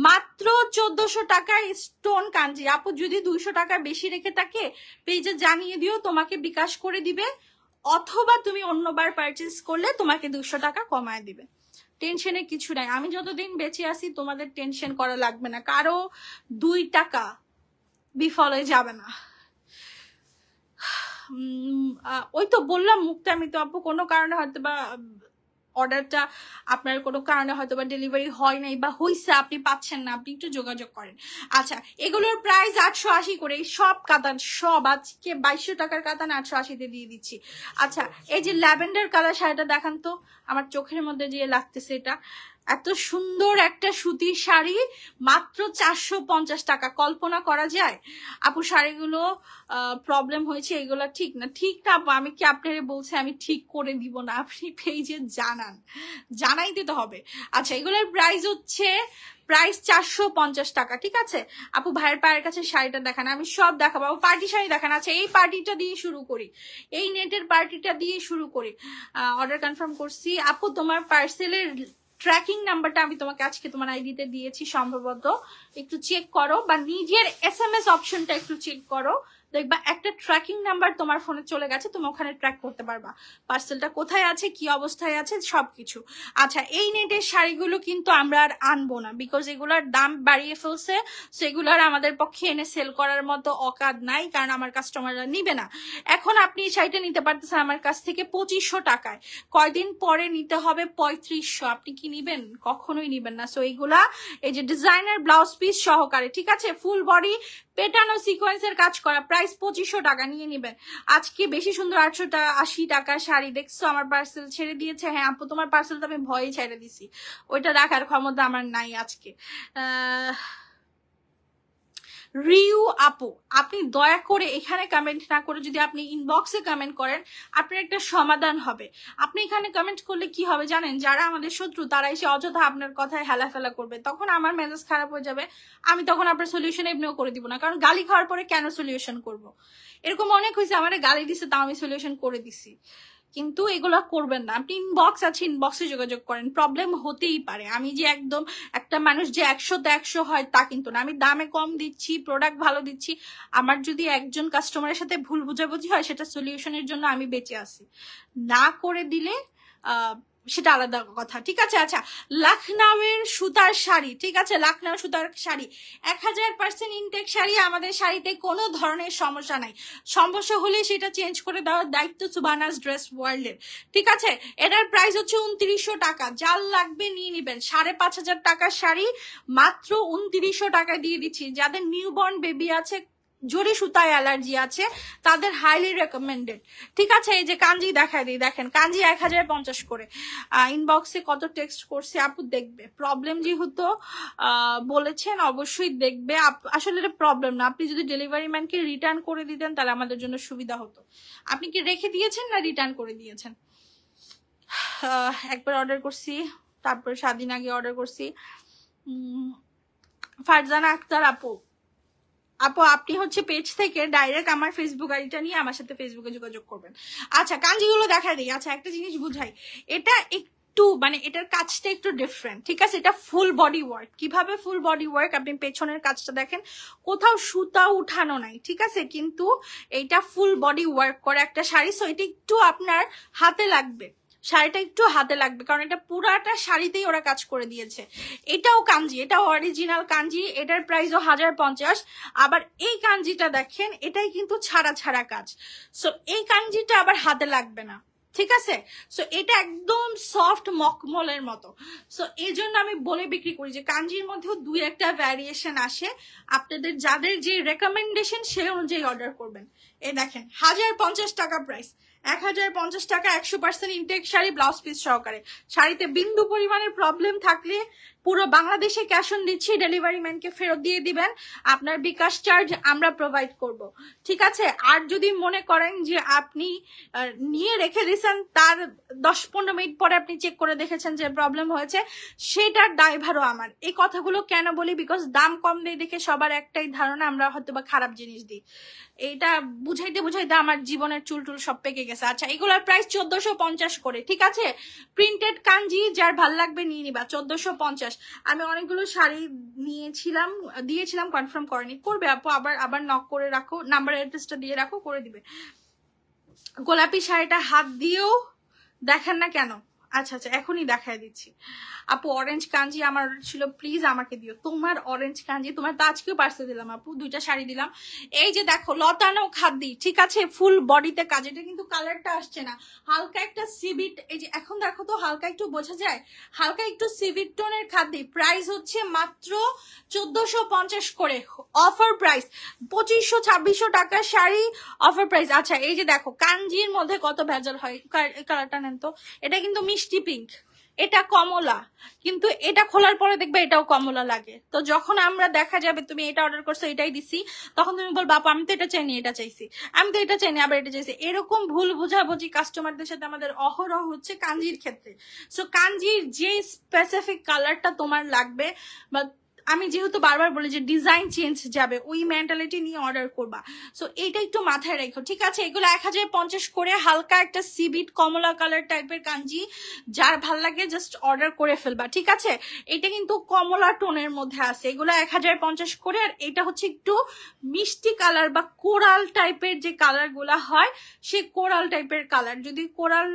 মাত্র 1400 টাকায় স্টোন কাঞ্জি। আপু যদি 200 টাকা বেশি রেখে থাকে পেজে জানিয়ে দিও, তোমাকে বিকাশ করে দিবে, অথবা তুমি অন্যবার পারচেস করলে তোমাকে 200 টাকা কমায় দিবে। টেনশনের কিছু নাই, আমি যতদিন বেঁচে আছি তোমাদের টেনশন করা লাগবে না, কারো 2 টাকা বিফলে যাবে না। ওই তো বললাম মুক্তা, আমি তো আপু কোনো কারণে হয়তো বা অর্ডারটা আপনার কোনো কারণে হয়তো বা ডেলিভারি হয় নাই বা হইছে, আপনি পাচ্ছেন না, আপনি একটু যোগাযোগ করেন। আচ্ছা, এগুলোর প্রাইস 880 করে, সব কাতান, সব আজকে 2200 টাকার কাতান 880-তে দিয়ে দিচ্ছি। আচ্ছা, এই যে ল্যাভেন্ডার কালার শাড়িটা দেখান তো, আমার চোখের মধ্যে যে লাগতেছে, এটা এত সুন্দর একটা সুতির শাড়ি, মাত্র 450 টাকা। কল্পনা করা যায়? আপু শাড়িগুলো প্রবলেম হয়েছে, এগুলো ঠিক না। ঠিক না আপু, আমি কি আপনারে বলছি আমি ঠিক করে দিব না? আপনি পেজে জানাইতে তো হবে। আচ্ছা, এগুলোর প্রাইস হচ্ছে প্রাইস 450 টাকা, ঠিক আছে? আপু ভাইয়ের পায়ের কাছে শাড়িটা দেখান, আমি সব দেখাবো। আপু পার্টি শাড়ি দেখান। আচ্ছা, এই পার্টিটা দিয়ে শুরু করি, এই নেটের পার্টিটা দিয়ে শুরু করি। অর্ডার কনফার্ম করছি। আপু তোমার পার্সেলের ট্র্যাকিং নাম্বারটা আমি তোমাকে আজকে তোমার আইডিতে দিয়েছি, সম্ভবত একটু চেক করো, বা নিজের SMS অপশনটা একটু চেক করো, দেখবা একটা ট্র্যাকিং নাম্বার তোমার ফোনে চলে গেছে, তুমি ওখানে ট্র্যাক করতে পারবা পার্সেলটা কোথায় আছে, কি অবস্থায় আছে, সবকিছু। আচ্ছা, এই নেটের শাড়িগুলো কিন্তু আমরা আর আনবো না, বিকজ এগুলার দাম বাড়িয়ে ফেলছে, সেগুলার আমাদের পক্ষে এনে সেল করার মতো অকাদ নাই, কারণ আমার কাস্টমাররা নিবে না। এখন আপনি এই শাড়িটা নিতে পারতেছেন আমার কাছ থেকে 2500 টাকায়, কয়দিন পরে নিতে হবে 3500। আপনি কি নিবেন? কখনোই নিবেন না। সো এইগুলা এই যে ডিজাইনার ব্লাউজ পিস সহকারে, ঠিক আছে, ফুল বডি পেটানো সিকোয়েন্সের কাজ করা, প্রাইস 2500 টাকা, নিয়ে নিবেন। আজকে বেশি সুন্দর 880 টাকা শাড়ি দেখছো, আমার পার্সেল ছেড়ে দিয়েছে। হ্যাঁ আপু, তোমার পার্সেল তো আমি ভয়ে ছেড়ে দিছি, ওইটা রাখার ক্ষমতা আমার নাই আজকে। রিউ আপু, আপনি দয়া করে এখানে কমেন্ট না করে যদি আপনি ইনবক্সে কমেন্ট করেন, আপনার একটা সমাধান হবে। আপনি এখানে কমেন্ট করলে কি হবে জানেন? যারা আমাদের শত্রু তারা এসে অযথা আপনার কথায় হেলাফেলা করবে, তখন আমার মেজাজ খারাপ হয়ে যাবে। আমি তখন আপনার সলিউশন এমনিও করে দিব না, কারণ গালি খাওয়ার পরে কেন সলিউশন করব? এরকম অনেক হয়েছে, আমার গালি দিছে তাও আমি সলিউশন করে দিছি। কিন্তু এগুলা করবেন না। আপনি ইনবক্স আছে, ইনবক্সে যোগাযোগ করেন, প্রবলেম হতেই পারে। আমি যে একদম একটা মানুষ যে 100-তে 100 হয় তা কিন্তু না। আমি দামে কম দিচ্ছি, প্রোডাক্ট ভালো দিচ্ছি। আমার যদি একজন কাস্টমারের সাথে ভুল বুঝাবুঝি হয়, সেটা সলিউশনের জন্য আমি বেঁচে আছি, না করে দিলে সেটা আলাদা কথা, ঠিক আছে? আচ্ছা, লখনউয়ের সুতার শাড়ি, ঠিক আছে, লখনউ সুতার শাড়ি 1000% ইনটেক শাড়ি। আমাদের শাড়িতে কোনো ধরনের সমস্যা নাই, সমস্যা হলে সেটা চেঞ্জ করে দেওয়ার দায়িত্ব সুবানাস ড্রেস ওয়ার্ল্ডের, ঠিক আছে? এটার প্রাইস হচ্ছে 2900 টাকা, যার লাগবে নিয়ে নিবেন। 5500 টাকার শাড়ি মাত্র 2900 টাকা দিয়ে দিচ্ছি। যাদের নিউবর্ন বেবি আছে, জরি সুতায় অ্যালার্জি আছে, তাদের হাইলি রেকমেন্ডেড, ঠিক আছে? এই যে কাঞ্জি দেখায় দিই, দেখেন কাঞ্জি 1050 করে। ইনবক্সে কত টেক্সট করছে আপু, দেখবে। প্রবলেম যেহেতু বলেছেন, অবশ্যই দেখবে। আসলে এটা প্রবলেম না, আপনি যদি ডেলিভারি ম্যানকে রিটার্ন করে দিতেন তাহলে আমাদের জন্য সুবিধা হতো। আপনি কি রেখে দিয়েছেন না রিটার্ন করে দিয়েছেন? একবার অর্ডার করছি, তারপর 7 দিন আগে অর্ডার করছি। ফারজানা আক্তার আপু, আপনি হচ্ছে পেজ থেকে ডাইরেক্ট আমার ফেসবুক আইডিটা নিয়ে আমার সাথে ফেসবুকে যোগাযোগ করবেন। আচ্ছা, কাঞ্জিগুলো দেখা দিই। আচ্ছা, একটা জিনিস বুঝাই, এটা একটু একটু মানে এটার কাজটা একটু ডিফারেন্ট, ঠিক আছে? এটা ফুল বডি ওয়ার্ক। কিভাবে ফুল বডি ওয়ার্ক? আপনি পেছনের কাজটা দেখেন, কোথাও সুতা উঠানো নাই, ঠিক আছে? কিন্তু এইটা ফুল বডি ওয়ার্ক করে একটা শাড়ি। সো এটা একটু আপনার হাতে লাগবে, শাড়িটা একটু হাতে লাগবে, কারণ এটা পুরাটা শাড়িতেই ওরা কাজ করে দিয়েছে। এটাও কাঞ্জি, এটাও অরিজিনাল কাঞ্জি, এটার প্রাইসও 1050। আবার এই কাঞ্জিটা দেখেন, এটাই কিন্তু ছাড়া ছাড়া কাজ। সো এই কাঞ্জিটা আবার হাতে লাগবে না, ঠিক আছে? সো এটা একদম সফট মকমলের মতো। সো এই জন্য আমি বলে বিক্রি করি যে কাঞ্জির মধ্যেও দুই একটা ভ্যারিয়েশন আসে, আপনাদের যাদের যে রেকমেন্ডেশন সেই অনুযায়ী অর্ডার করবেন। এই দেখেন 1050 টাকা প্রাইস, 1050 টাকা 100% ইনটেক শাড়ি, ব্লাউজ পিস সহকারে। শাড়িতে বিন্দু পরিমাণের প্রবলেম থাকলে পুরো বাংলাদেশে ক্যাশ অন দিচ্ছি, ডেলিভারি ম্যানকে ফেরত দিয়ে দিবেন, আপনার বিকাশ চার্জ আমরা প্রোভাইড করব, ঠিক আছে? আর যদি মনে করেন যে আপনি নিয়ে রেখে দিয়েছেন, তার 10-15 মিনিট পরে আপনি চেক করে দেখেছেন যে প্রবলেম হয়েছে, সেটার দায়ভারও আমার। এই কথাগুলো কেন বলি? বিকজ দাম কম দেয় দেখে সবার একটাই ধারণা আমরা হয়তো বা খারাপ জিনিস দিই। এইটা বুঝাইতে বুঝাইতে আমার জীবনের চুল টুল সব পেকে গেছে। আচ্ছা, এগুলোর প্রাইস 1450 করে, ঠিক আছে? প্রিন্টেড কাঞ্জি যার ভাল লাগবে নিয়ে নিবা, 1450। আমি অনেকগুলো শাড়ি দিয়েছিলাম, কনফার্ম করেনি, করবে আপু, আবার নক করে রাখো, নাম্বার অ্যাড্রেসটা দিয়ে রাখো, করে দিবে। গোলাপি শাড়িটা হাত দিয়েও দেখেন না কেন? আচ্ছা আচ্ছা, এখনই দেখায় দিচ্ছি। আপু অরেঞ্জ কাঞ্জি আমার ছিল, প্লিজ আমাকে দিও তোমার অরেঞ্জ কাঞ্জি। তোমার তো আজকেও পার্সেল দিলাম আপু, 2টা শাড়ি দিলাম। এই যে দেখো লতানো খাদ্দি, ঠিক আছে? ফুল বডিতে কাজ, এটা কিন্তু কালারটা আসছে না, হালকা একটা সিভিট। এই যে এখন দেখো তো হালকা একটু বোঝা যায়, হালকা একটু সিভিট টোনের খাদ্দি। প্রাইস হচ্ছে মাত্র 1450 করে, অফার প্রাইস। 2500-2600 টাকার শাড়ি, অফার প্রাইস। আচ্ছা, এই যে দেখো কাঞ্জির মধ্যে কত ভেজাল হয়, কালারটা নেন তো। এটা কিন্তু মিষ্টি পিঙ্ক, এটা কমলা, কিন্তু এটা খোলার পরে দেখবে এটাও কমলা লাগে। তো যখন আমরা দেখা যাবে তুমি এটা অর্ডার করছো, এটাই দিছি, তখন তুমি বলবা আপু আমি তো এটা চাইনি, এটা চাইছি, আমি তো এটা চাইনি, আবার এটা চাইছি। এরকম ভুল বোঝাবুঝি কাস্টমারদের সাথে আমাদের অহরহ হচ্ছে কাঞ্জির ক্ষেত্রে। সো কাঞ্জির যে স্পেসিফিক কালারটা তোমার লাগবে, বা আমি যেহেতু বারবার বলি যে ডিজাইন চেঞ্জ যাবে, ওই মেন্টালিটি নিয়ে অর্ডার করবা। সো এইটা একটু মাথায় রাখো, ঠিক আছে? এগুলো 1050 করে, হালকা একটা সিবিট কমলা কালার টাইপের কাঞ্জি, যার ভাল লাগে জাস্ট অর্ডার করে ফেলবা, ঠিক আছে? এটা কিন্তু কমলা টোনের মধ্যে আছে, এগুলো 1050 করে। আর এটা হচ্ছে একটু মিষ্টি কালার বা কোরাল টাইপের যে কালার গুলা হয়, সে কোরাল টাইপের কালার। যদি কোরাল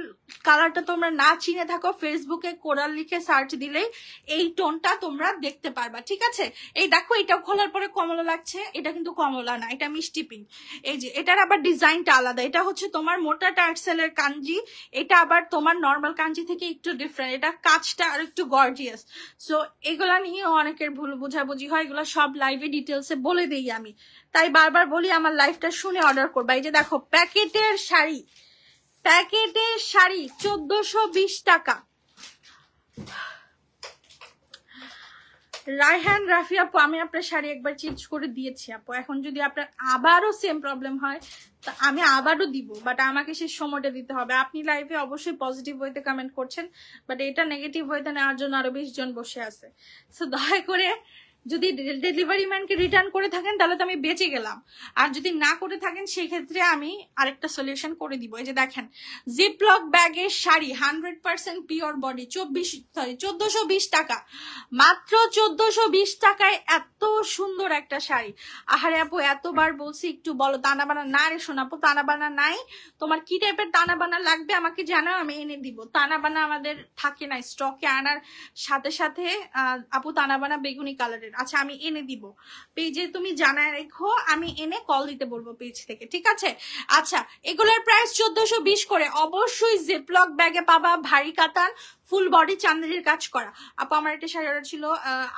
কালারটা তোমরা না চিনে থাকো, ফেসবুকে কোরাল লিখে সার্চ দিলেই এই টোনটা তোমরা দেখতে পারবা, ঠিক আছে? এই দেখো এটাও খোলার পরে কমলা লাগছে, এটা কিন্তু কমলা না, এটা মিষ্টি পিঙ্ক। এই যে এটার আবার ডিজাইনটা আলাদা, এটা হচ্ছে তোমার মোটা টার্সেলের কাঞ্জি, এটা আবার তোমার নর্মাল কাঞ্জি থেকে একটু ডিফারেন্ট, এটা কাজটা আর একটু গর্জিয়াস। সো এগুলা নিয়ে অনেকের ভুল বোঝাবুঝি হয়, এগুলো সব লাইভে ডিটেলসে বলে দিই আমি, তাই বারবার বলি আমার লাইভটা শুনে অর্ডার করবা। এই যে দেখো প্যাকেটের শাড়ি, 1420 টাকা। রায়হান রাফি আপু, আমি আপনার শাড়ি একবার চেঞ্জ করে দিয়েছি আপু, এখন যদি আপনার আবারও সেম প্রবলেম হয় তা আমি আবারও দিব, বাট আমাকে সেই সময়টা দিতে হবে। আপনি লাইভে অবশ্যই পজিটিভ ওয়েতে কমেন্ট করছেন, বাট এটা নেগেটিভ ওয়েতে নেওয়ার জন্য আরো 20 জন বসে আছে। সো দয়া করে যদি ডেলিভারি ম্যানকে রিটার্ন করে থাকেন তাহলে তো আমি বেঁচে গেলাম, আর যদি না করে থাকেন সেই ক্ষেত্রে আমি আরেকটা সলিউশন করে দিব। এই যে দেখেন জিপলক ব্যাগের শাড়ি, 100% পিওর বডি, 1420 টাকা, মাত্র 1420 টাকায় এত সুন্দর একটা শাড়ি। আহারে আপু এতবার বলছি একটু বলো তানা বানা না রে শোনাপো, তানা বানা নাই, তোমার কি টাইপের তানা বানা লাগবে আমাকে জানাও, আমি এনে দিব। তানা বানা আমাদের থাকে না স্টকে, আনার সাথে সাথে আপু তানা বানা বেগুনি কালারের, আচ্ছা আমি এনে দিব, পেজে তুমি জানায় রেখো, আমি এনে কল দিতে বলবো পেজ থেকে, ঠিক আছে? আচ্ছা, এগুলোর প্রাইস 1420 করে। অবশ্যই জিপলক ব্যাগে পাবা, ভারী কাতান, ফুল বডি চান্দেরির কাজ করা। আপু আমার একটা শাড়ি অর্ডার ছিল,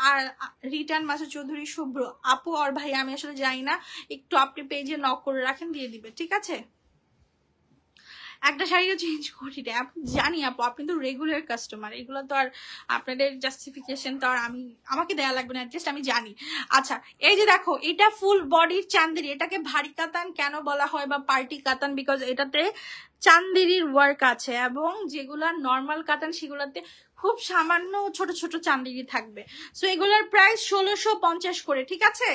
আর রিটার্ন মাসুদ চৌধুরী শুভ্র আপু আর ভাই, আমি আসলে জানি না, একটু আপনি পেজে নক করে রাখেন, দিয়ে দিবে, ঠিক আছে? একটা শাড়িও চেঞ্জ করি রে আপু, জানি আপু আপনি তো রেগুলার কাস্টমার, এগুলো তো আর আপনাদের জাস্টিফিকেশন তো আর আমাকে দেয়া লাগবে না, অ্যাটলিস্ট আমি জানি। আচ্ছা, এই যে দেখো এটা ফুল বডির চান্দেরি, এটাকে ভারী কাতান কেন বলা হয় বা পার্টি কাতান, বিকজ এটাতে চান্দেরির ওয়ার্ক আছে, এবং যেগুলা নর্মাল কাতান সেগুলাতে খুব সামান্য ছোট ছোট চান্দেরি থাকবে। সো এগুলোর প্রাইস 1650 করে, ঠিক আছে?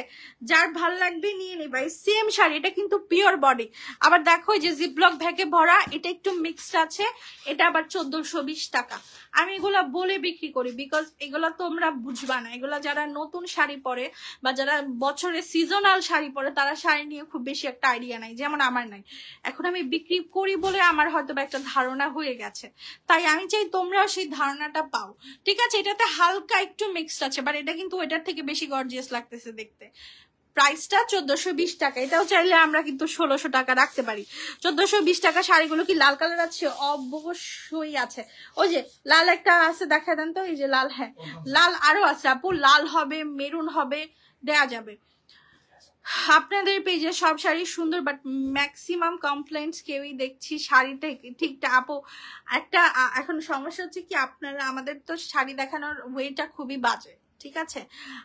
যার ভাল লাগবে নিয়ে নেবে। সেম শাড়ি, এটা কিন্তু পিওর বডি। আবার দেখো যে জিপলক ব্যাগে ভরা, এটা একটু মিক্সড আছে, এটা আবার 1420 টাকা। আমি এগুলা বলে বিক্রি করি বিকজ এগুলা তোমরা বুঝবা না। এগুলা যারা নতুন শাড়ি পরে বা যারা বছরে সিজনাল শাড়ি পরে তারা শাড়ি নিয়ে খুব বেশি একটা আইডিয়া নাই, যেমন আমার নাই। এখন আমি বিক্রি করি বলে আমার হয়তো একটা ধারণা হয়ে গেছে, তাই আমি চাই তোমরাও সেই ধারণাটা পাও, ঠিক আছে? এটাতে হালকা একটু মিক্সড আছে, বাট এটা কিন্তু ওইটার থেকে বেশি গর্জিয়াস লাগতেছে দেখতে। প্রাইসটা 1420 টাকা। এটাও চাইলে আমরা কিন্তু 1600 টাকা রাখতে পারি। 1420 টাকা। শাড়িগুলো কি লাল কালার আছে? অবশ্যই আছে। ওই যে লাল একটা আছে, দেখা দেন তো। এই যে লাল, হ্যাঁ লাল আরো আছে আপু, লাল হবে, মেরুন হবে, দেয়া যাবে। আপনাদের পেজে সব শাড়ি সুন্দর, বাট ম্যাক্সিমাম কমপ্লেন্টস কেউই দেখছি শাড়িটা ঠিকটা আপু। একটা এখন সমস্যা হচ্ছে কি, আপনারা আমাদের তো শাড়ি দেখানোর ওয়েটা খুবই বাজে, ঠিক আছে?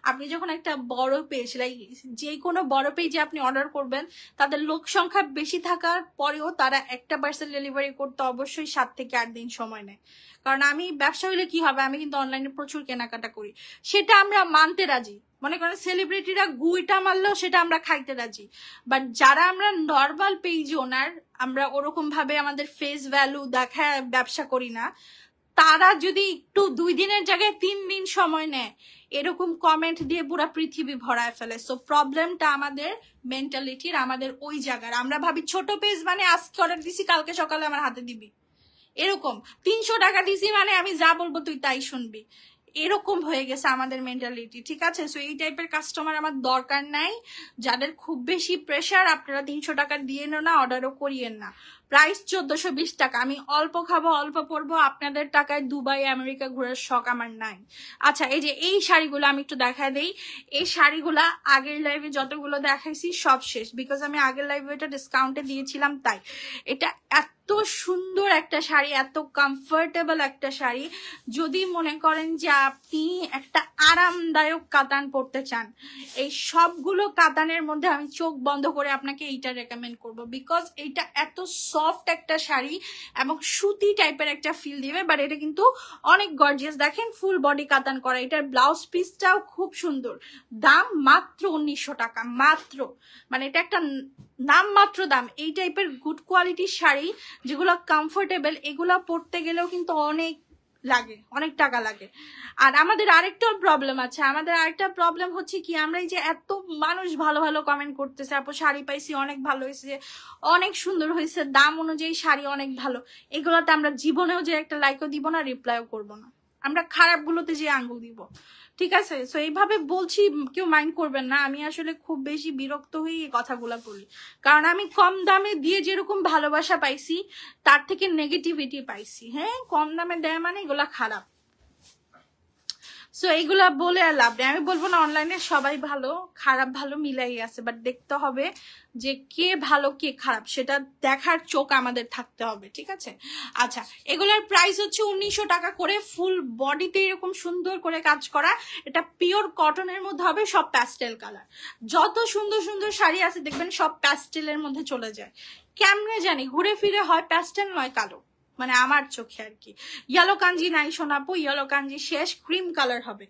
আপনি যখন একটা বড় পেজ, লাইক যে কোনো বড় পেজে আপনি অর্ডার করবেন, তাদের লোক সংখ্যা বেশি থাকার পরেও তারা একটা পার্সেল ডেলিভারি করতে অবশ্যই 7 থেকে 8 দিন সময় নেয়। কারণ আমি ব্যবসা হইলে কি হবে, আমি কিন্তু অনলাইনে প্রচুর কেনাকাটা করি, সেটা আমরা মানতে রাজি। মনে করেন সেলিব্রিটিরা গুইটা মারলেও সেটা আমরা খাইতে রাজি। বাট যারা আমরা নর্মাল পেজ ওনার, আমরা ওরকম ভাবে আমাদের ফেস ভ্যালু দেখা ব্যবসা করি না, তারা যদি একটু 2 দিনের জায়গায় 3 দিন সময় নেয়, এরকম কমেন্ট দিয়ে পুরো পৃথিবী ভরায় ফেলে। সো প্রবলেমটা আমাদের মেন্টালিটির, আমাদের ওই জায়গার। আমরা ভাবি ছোট পেজ মানে আজকে অর্ডার দিছি কালকে সকালে আমার হাতে দিবি, এরকম 300 টাকা দিছি মানে আমি যা বলবো তুই তাই শুনবি, এরকম হয়ে গেছে আমাদের মেন্টালিটি, ঠিক আছে? সো এই টাইপের কাস্টমার আমার দরকার নাই। যাদের খুব বেশি প্রেশার, আপনারা 300 টাকা দিয়ে না, অর্ডারও করিয়েন না। প্রাইস 1420 টাকা। আমি অল্প খাবো, অল্প পরবো, আপনাদের টাকায় দুবাই আমেরিকা ঘোরার শখ আমার নাই। আচ্ছা, এই যে এই শাড়িগুলো আমি একটু দেখা দেই। এই শাড়িগুলা আগের লাইভে যতগুলো দেখাইছি সব শেষ, বিকজ আমি আগের লাইভে এটা ডিসকাউন্টে দিয়েছিলাম, তাই। এটা এত সুন্দর একটা শাড়ি, এত কমফোর্টেবল একটা শাড়ি। যদি মনে করেন যে আপনি একটা আরামদায়ক কাতান পরতে চান, এই সবগুলো কাতানের মধ্যে আমি চোখ বন্ধ করে আপনাকে এইটা রেকমেন্ড করব, বিকজ এইটা এত সফট একটা শাড়ি এবং সুতি টাইপের একটা ফিল দিবে। বাট এটা কিন্তু অনেক গর্জিয়াস। দেখেন ফুল বডি কাতান করা, এটার ব্লাউজ পিসটাও খুব সুন্দর। দাম মাত্র 1900 টাকা, মাত্র। মানে এটা একটা নাম মাত্র দাম। এই টাইপের গুড কোয়ালিটির শাড়ি যেগুলো কমফোর্টেবল, এগুলো পরতে গেলেও কিন্তু অনেক লাগে, অনেক টাকা লাগে। আর আমাদের আরেকটা প্রবলেম আছে, আমাদের আরেকটা প্রবলেম হচ্ছে কি, আমরা এই যে এত মানুষ ভালো ভালো কমেন্ট করতেছে, আপু শাড়ি পাইছি অনেক ভালো হয়েছে, অনেক সুন্দর হয়েছে, দাম অনুযায়ী শাড়ি অনেক ভালো, এগুলোতে আমরা জীবনেও যে একটা লাইকও দিব না, রিপ্লাইও করব না, আমরা খারাপগুলোতে যে আঙ্গুল দিব, ঠিক আছে? সো এইভাবে বলছি, কেউ মাইন্ড করবেন না। আমি আসলে খুব বেশি বিরক্ত হয়ে এই কথাগুলা বলি, কারণ আমি কম দামে দিয়ে যেরকম ভালোবাসা পাইছি, তার থেকে নেগেটিভিটি পাইছি। হ্যাঁ, কম দামে দেয় মানে এগুলা খারাপ। সো এইগুলা বলে আর লাভ নেই। আমি বলবো না অনলাইনে সবাই ভালো, খারাপ ভালো মিলাই আছে, বাট দেখতে হবে যে কে ভালো কে খারাপ, সেটা দেখার চোখ আমাদের থাকতে হবে, ঠিক আছে? আচ্ছা, এগুলোর প্রাইস হচ্ছে 1900 টাকা করে। ফুল বডিতে এরকম সুন্দর করে কাজ করা, এটা পিওর কটনের মধ্যে হবে, সব প্যাস্টেল কালার। যত সুন্দর সুন্দর শাড়ি আছে দেখবেন সব প্যাস্টেলের মধ্যে চলে যায়, কেমনে জানি ঘুরে ফিরে হয় প্যাস্টেল নয় কালো, মানে আমার চোখে আর কি। ইয়েলো কাঞ্জি নাই সোনাপু, ইয়েলো কাঞ্জি শেষ, ক্রিম কালার হবে,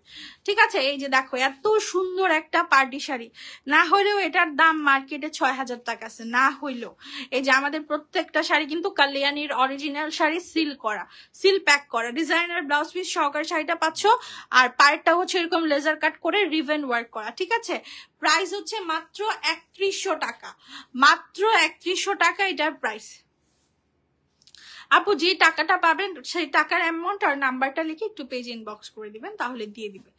ঠিক আছে? এই যে দেখো এত সুন্দর একটা পার্টি শাড়ি, না হইলেও এটার দাম মার্কেটে 6000 টাকা আছে, না হইলেও। এই যে আমাদের প্রত্যেকটা শাড়ি কিন্তু কালিয়ানির অরিজিনাল শাড়ি, সিল করা, সিল প্যাক করা, ডিজাইনার ব্লাউজ পিস সহকারে শাড়িটা পাচ্ছ। আর পায়েরটা হচ্ছে এরকম লেজার কাট করে রিভেন ওয়ার্ক করা, ঠিক আছে? প্রাইস হচ্ছে মাত্র 3100 টাকা, মাত্র 3100 টাকা এটার প্রাইস। আপু যে টাকাটা পাবেন সেই টাকার অ্যামাউন্ট আর নাম্বারটা লিখে একটু পেজ ইনবক্স করে দিবেন, তাহলে দিয়ে দিবে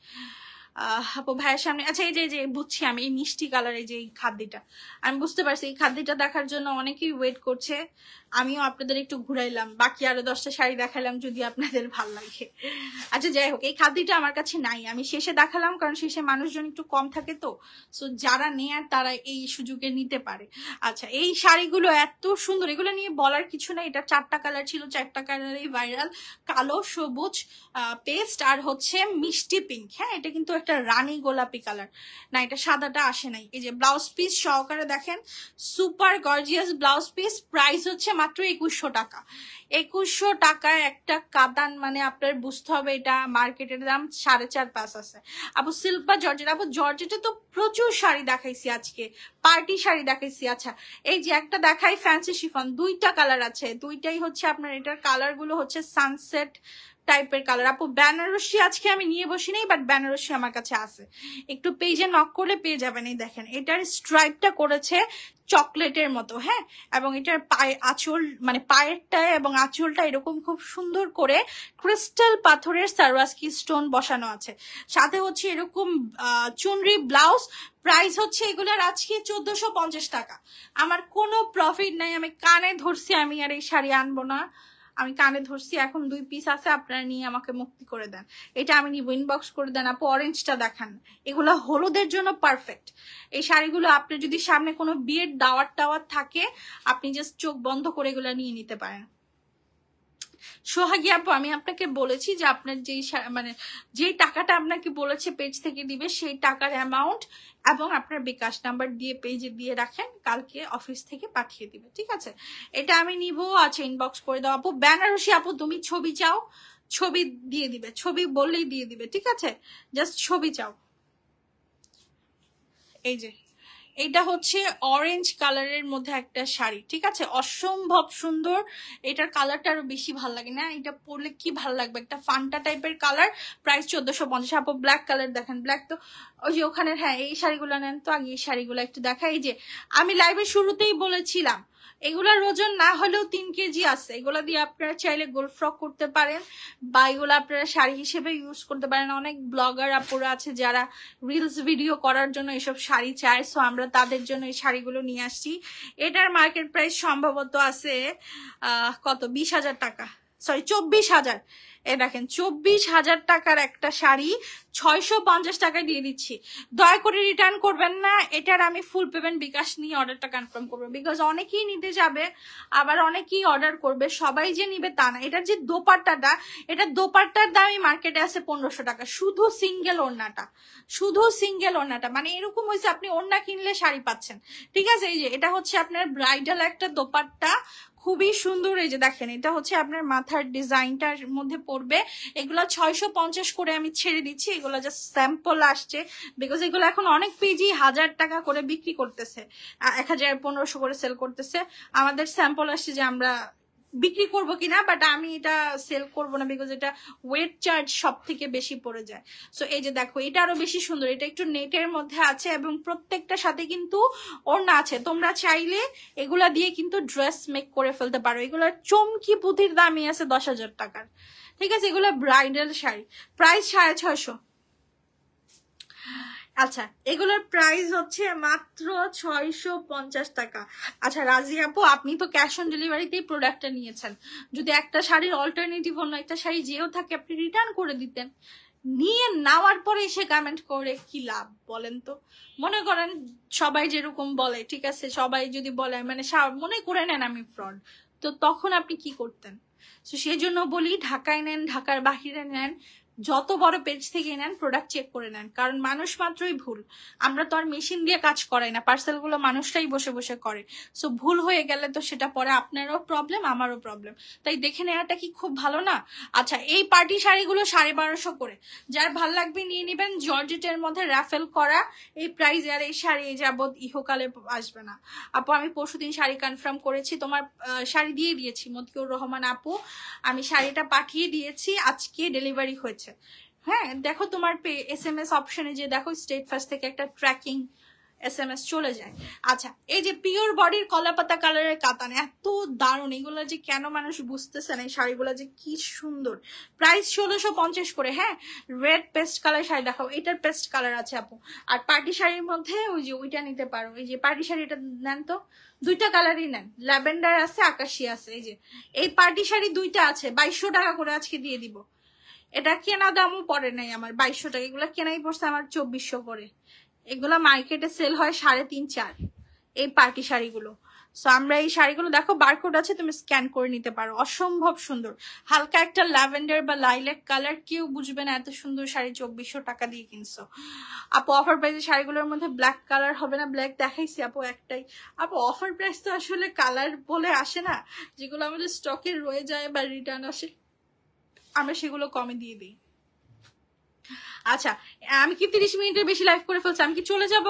আপু ভাইয়ের সামনে। আচ্ছা, এই যে বুঝছি আমি, এই মিষ্টি কালারের যে এই খাদ্যটা, আমি বুঝতে পারছি এই খাদ্যটা দেখার জন্য অনেকেই ওয়েট করছে। আমিও আপনাদের একটু ঘুরাইলাম, বাকি আরো 10টা শাড়ি দেখালাম যদি আপনাদের ভাল লাগে। আচ্ছা যাই হোক, এই খাদ্যটা আমার কাছে নাই, আমি শেষে দেখালাম, কারণ শেষে মানুষজন একটু কম থাকে তো, সো যারা নেয়ার তারা এই সুযোগে নিতে পারে। আচ্ছা, এই শাড়িগুলো এত সুন্দর, এগুলো নিয়ে বলার কিছু না। এটা 4টা কালার ছিল, 4টা কালারই ভাইরাল, কালো, সবুজ, পেস্ট আর হচ্ছে মিষ্টি পিঙ্ক। হ্যাঁ, এটা কিন্তু কালারটা রানী গোলাপি কালার, না এটা সাদাটা আসে নাই। এই যে ব্লাউজ পিস সহকারে দেখেন, super gorgeous blouse piece. Price হচ্ছে মাত্র 2100 টাকা। 2100 টাকায় একটা কাতান, মানে আপনার বুঝতে হবে এটা মার্কেটের দাম 4.5-5 আছে। আপু সিল্ক বা জর্জেট? আপু জর্জেটে তো প্রচুর শাড়ি দেখাইছি আজকে, পার্টি শাড়ি দেখাইছি। আচ্ছা এই যে একটা দেখাই ফ্যান্সি শিফন, দুইটা কালার আছে, দুইটাই হচ্ছে আপনার, এটার কালার গুলো হচ্ছে সানসেট টাইপের কালার। আপু বেনারসি আজকে আমি নিয়ে বসি নাই, বাট বেনারসি আমার কাছে আছে, একটু পেজে নক করলে পেয়ে যাবেন। এই দেখেন এটার স্ট্রাইপটা করেছে চকলেটের মতো, হ্যাঁ, এবং এটার পায়ে আঁচল, মানে পায়েরটা এবং আঁচলটা এরকম খুব সুন্দর করে ক্রিস্টাল পাথরের সারওয়াস্কি স্টোন বসানো আছে, সাথে হচ্ছে এরকম চুনরি ব্লাউজ। প্রাইস হচ্ছে এগুলার আজকে 1450 টাকা। আমার কোনো প্রফিট নাই, আমি কানে ধরছি, আমি আর এই শাড়ি আনবো না, আমি কানে ধরছি। এখন 2 পিস আছে, আপনারা নিয়ে আমাকে মুক্তি করে দেন। এটা আমি নিব, ইনবক্স করে দেন। আপু অরেঞ্জটা দেখান, এগুলো হলুদের জন্য পারফেক্ট। এই শাড়িগুলো আপনি যদি সামনে কোনো বিয়ের দাওয়াত টাওয়াত থাকে, আপনি জাস্ট চোখ বন্ধ করে এগুলো নিয়ে নিতে পারেন। সোহাগী আপু আমি আপনাকে বলেছি যে আপনার যেই মানে যেই টাকাটা আপনাকে বলেছে পেজ থেকে দিবে, সেই টাকার অ্যামাউন্ট এবং আপনার বিকাশ নাম্বার দিয়ে পেজে দিয়ে রাখেন, কালকে অফিস থেকে পাঠিয়ে দিবে, ঠিক আছে? এটা আমি নিব। আচ্ছা ইনবক্স করে দাও। আপু বেনারসি আপু তুমি ছবি চাও, ছবি দিয়ে দিবে, ছবি বললেই দিয়ে দিবে, ঠিক আছে? জাস্ট ছবি চাও। এই যে এটা হচ্ছে অরেঞ্জ কালারের মধ্যে একটা শাড়ি, ঠিক আছে? অসম্ভব সুন্দর, এটার কালারটা আরো বেশি ভালো লাগে না, এটা পরলে কি ভালো লাগবে, একটা ফান্টা টাইপের কালার। প্রাইস 1450। আপু ব্ল্যাক কালার দেখেন, ব্ল্যাক তো ওই যে ওখানে, হ্যাঁ এই শাড়িগুলো নেন তো আগে, এই শাড়িগুলো একটু দেখা। এই যে আমি লাইভের শুরুতেই বলেছিলাম এগুলার ওজন না হলেও 3 কেজি আছে, এগুলা দিয়ে আপনারা চাইলে গোল ফ্রক করতে পারেন, বা এগুলো আপনারা শাড়ি হিসেবে ইউজ করতে পারেন। অনেক ব্লগার আপুরা আছে যারা রিলস ভিডিও করার জন্য এসব শাড়ি চায়, সো আমরা তাদের জন্য এই শাড়িগুলো নিয়ে আসছি। এটার মার্কেট প্রাইস সম্ভবত আছে কত, 20,000 টাকা, সরি 24,000। এ দেখেন 24,000 টাকার একটা শাড়ি 650 টাকায় দিয়ে দিচ্ছি। দয়া করে রিটার্ন করবেন না, এটার আমি ফুল পেমেন্ট বিকাশ নিয়ে অর্ডারটা কনফার্ম করবো, বিকজ অনেকেই নিতে যাবে, আবার অনেকেই অর্ডার করবে, সবাই যে নিবে তা না। এটার যে দোপাট্টাটা, এটা দোপাট্টার দামই মার্কেটে আছে 1500 টাকা, শুধু সিঙ্গেল ওড়নাটা, শুধু সিঙ্গেল ওড়নাটা। মানে এরকম হয়েছে আপনি ওড়না কিনলে শাড়ি পাচ্ছেন, ঠিক আছে? এই যে এটা হচ্ছে আপনার ব্রাইডাল একটা দোপাট্টা, খুবই সুন্দর। এই যে দেখেন এটা হচ্ছে আপনার মাথার ডিজাইনটার মধ্যে পড়বে। এগুলা 650 করে আমি ছেড়ে দিচ্ছি, এগুলো জাস্ট স্যাম্পল আসছে, বিকজ এগুলো এখন অনেক পেজই 1000 টাকা করে বিক্রি করতেছে, 1000-1500 করে সেল করতেছে। আমাদের স্যাম্পল আসছে যে আমরা বিক্রি করবো কিনা, বাট আমি এটা সেল করবো না, বিকজ এটা ওয়েট চার্জ সব থেকে বেশি পড়ে যায়। সো এই যে দেখো এটা আরো বেশি সুন্দর, এটা একটু নেটের মধ্যে আছে এবং প্রত্যেকটার সাথে কিন্তু ওড়না আছে। তোমরা চাইলে এগুলা দিয়ে কিন্তু ড্রেস মেক করে ফেলতে পারো। এগুলার চমকি পুঁথির দামই আছে 10,000 টাকার, ঠিক আছে? এগুলো ব্রাইডাল শাড়ি, প্রাইস 650। আচ্ছা এগুলোর প্রাইস হচ্ছে মাত্র 650 টাকা। আচ্ছা রাজি আপু আপনি তো ক্যাশ অন ডেলিভারিতেই প্রোডাক্টটা নিয়েছেন, যদি একটা শাড়ির অল্টারনেটিভ অন্য একটা শাড়ি যেও থাকে আপনি রিটার্ন করে দিতেন, নিয়ে নেওয়ার পরে এসে কমেন্ট করে কি লাভ বলেন তো? মনে করেন সবাই যেরকম বলে, ঠিক আছে, সবাই যদি বলে মানে মনে করে নেন আমি ফ্রড, তো তখন আপনি কি করতেন? তো সেই জন্য বলি ঢাকায় নেন, ঢাকার বাহিরে নেন, যত বড় পেজ থেকে নেন প্রোডাক্ট চেক করে নেন, কারণ মানুষ মাত্রই ভুল। আমরা তো আর মেশিন দিয়ে কাজ করাই না, পার্সেল গুলো মানুষটাই বসে বসে করে। সো ভুল হয়ে গেলে তো সেটা পরে আপনারও প্রবলেম আমারও প্রবলেম, তাই দেখে নেওয়াটা কি খুব ভালো না? আচ্ছা এই পার্টি শাড়িগুলো 1250 করে, যার ভাল লাগবে নিয়ে নেবেন। জর্জেটের মধ্যে রাফেল করা এই প্রাইস, আর এই শাড়ি যাবত ইহকালে আসবে না। আপু আমি পরশুদিন শাড়ি কনফার্ম করেছি, তোমার শাড়ি দিয়ে দিয়েছি মতিউর রহমান আপু, আমি শাড়িটা পাঠিয়ে দিয়েছি, আজকে ডেলিভারি হয়েছে। হ্যাঁ দেখো তোমার SMS অপশনে যে দেখো স্টেট ফার্স্ট থেকে একটা ট্র্যাকিং SMS চলে যায়। আচ্ছা এই যে পিওর বডির কলাপাতা কালারের কাতান, এত দারুণ, এগুলো যে কেন মানুষ বুঝতেছে না, এই শাড়িগুলো যে কি সুন্দর। প্রাইস 1650 করে। হ্যাঁ রেড পেস্ট কালার শাড়ি দেখাও, এটার পেস্ট কালার আছে আপু। আর পার্টি শাড়ির মধ্যে ওই যে ওইটা নিতে পারো, এই যে পার্টি শাড়িটা নেন তো, দুইটা কালারই নেন, ল্যাভেন্ডার আছে আকাশি আছে। এই যে এই পার্টি শাড়ি দুইটা আছে, 2200 টাকা করে আজকে দিয়ে দিব। এটা কেনা দামও পড়ে নাই আমার 2200 টাকা, এগুলা কেনাই পড়ছে আমার 2400 করে। এগুলা মার্কেটে সেল হয় 3.5-4। এই পার্টি শাড়িগুলো। সো আমরা এই শাড়িগুলো দেখো বারকোড আছে, তুমি স্ক্যান করে নিতে পারো। অসম্ভব সুন্দর, হালকা একটা ল্যাভেন্ডার বা লাইলাক কালার, কেউ বুঝবে না এত সুন্দর শাড়ি 2400 টাকা দিয়ে কিনছো আপু। অফার প্রাইসে শাড়িগুলোর মধ্যে ব্ল্যাক কালার হবে না, ব্ল্যাক দেখাইছি আপু একটাই। আপু অফার প্রাইস তো আসলে কালার বলে আসে না, যেগুলো আমাদের স্টকে রয়ে যায় বা রিটার্ন আসে আমরা সেগুলো কমে দিয়ে দিই। আচ্ছা আমি কি 30 মিনিটের বেশি লাইভ করে ফেলছি, আমি কি চলে যাব?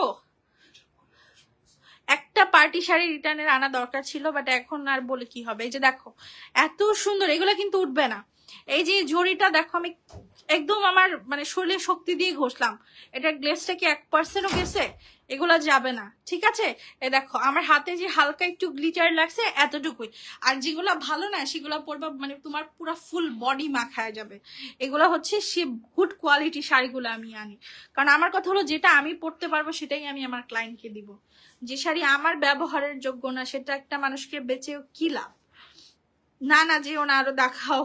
একটা পার্টি শাড়ি রিটার্নের আনা দরকার ছিল, বাট এখন আর বলে কি হবে। এই যে দেখো এত সুন্দর, এগুলো কিন্তু উঠবে না। এই যে জড়িটা দেখো, আমি একদম আমার মানে শরীরে শক্তি দিয়ে ঘষলাম, এটার গ্লেসটা কি 1%ও গেছে? এগুলা যাবে না, ঠিক আছে। এই দেখো আমার হাতে যে হালকা একটু গ্লিটার লাগছে এতটুকুই, আর যেগুলা ভালো না সেগুলা পরবা মানে তোমার পুরো ফুল বডি মাখায় যাবে। এগুলা হচ্ছে সে গুড কোয়ালিটি শাড়িগুলো আমি আনি, কারণ আমার কথা হলো যেটা আমি পরতে পারবো সেটাই আমি আমার ক্লায়েন্টকে দিব। যে শাড়ি আমার ব্যবহারের যোগ্য না সেটা একটা মানুষকে বেচেও কি লাভ। না না যেও না, আরো দেখাও।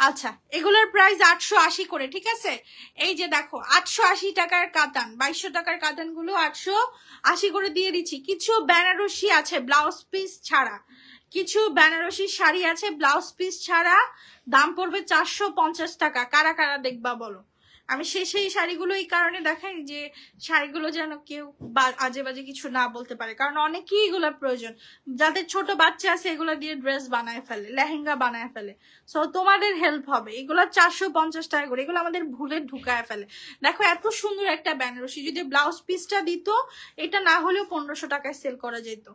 আচ্ছা এগুলোর প্রাইস 880 করে, ঠিক আছে। এই যে দেখো 880 টাকার কাতান, 2200 টাকার কাতান গুলো 880 করে দিয়ে দিচ্ছি। কিছু বেনারসি আছে ব্লাউজ পিস ছাড়া, কিছু বেনারসি শাড়ি আছে ব্লাউজ পিস ছাড়া, দাম পড়বে 450 টাকা। কারা কারা দেখবা বলো? আমি সেই শাড়িগুলো এই কারণে দেখাই যে শাড়িগুলো যেন কেউ আজে বাজে কিছু না বলতে পারে, কারণ অনেকেই এগুলো প্রয়োজন। যাদের ছোট বাচ্চা আছে এগুলো দিয়ে ড্রেস বানায় ফেলে, লেহেঙ্গা বানায় ফেলে, সো তোমাদের হেল্প হবে। এগুলো 450 টাকা করে, এগুলো আমাদের ভুলে ঢুকায় ফেলে। দেখো এত সুন্দর একটা বেনারসি, যদি ব্লাউজ পিসটা দিত এটা না হলেও 1500 টাকায় সেল করা যেত।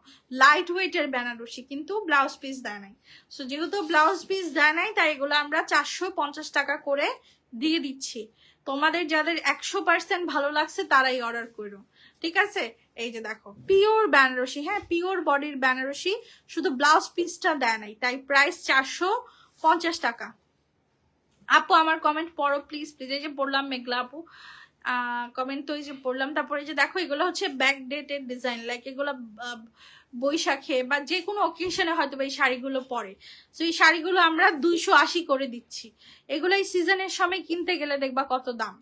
লাইট ওয়েটের বেনারসি, কিন্তু ব্লাউজ পিস দেয় নাই। সো যেহেতু ব্লাউজ পিস দেয় নাই তাই এগুলো আমরা 450 টাকা করে দিয়ে দিচ্ছি। তোমাদের যাদের 100% ভালো লাগছে তারাই অর্ডার করো, ঠিক আছে। এই যে দেখো পিওর বেনারসি, হ্যাঁ পিওর বডির বেনারসি, শুধু ব্লাউজ পিসটা দেয় নাই, তাই প্রাইস 450 টাকা। আপু আমার কমেন্ট পড়ো প্লিজ প্লিজ। এই যে পড়লাম মেঘলা আপু কমেন্ট, তো এই যে পড়লাম। তারপরে যে দেখো এগুলো হচ্ছে ব্যাক ডেটেড ডিজাইন, লাইক এগুলো বৈশাখে বা যে কোনো অকেশনে হয়তো এই শাড়িগুলো পরে, তো এই শাড়িগুলো আমরা 280 করে দিচ্ছি। এগুলো এই সিজনের সময় কিনতে গেলে দেখবা কত দাম।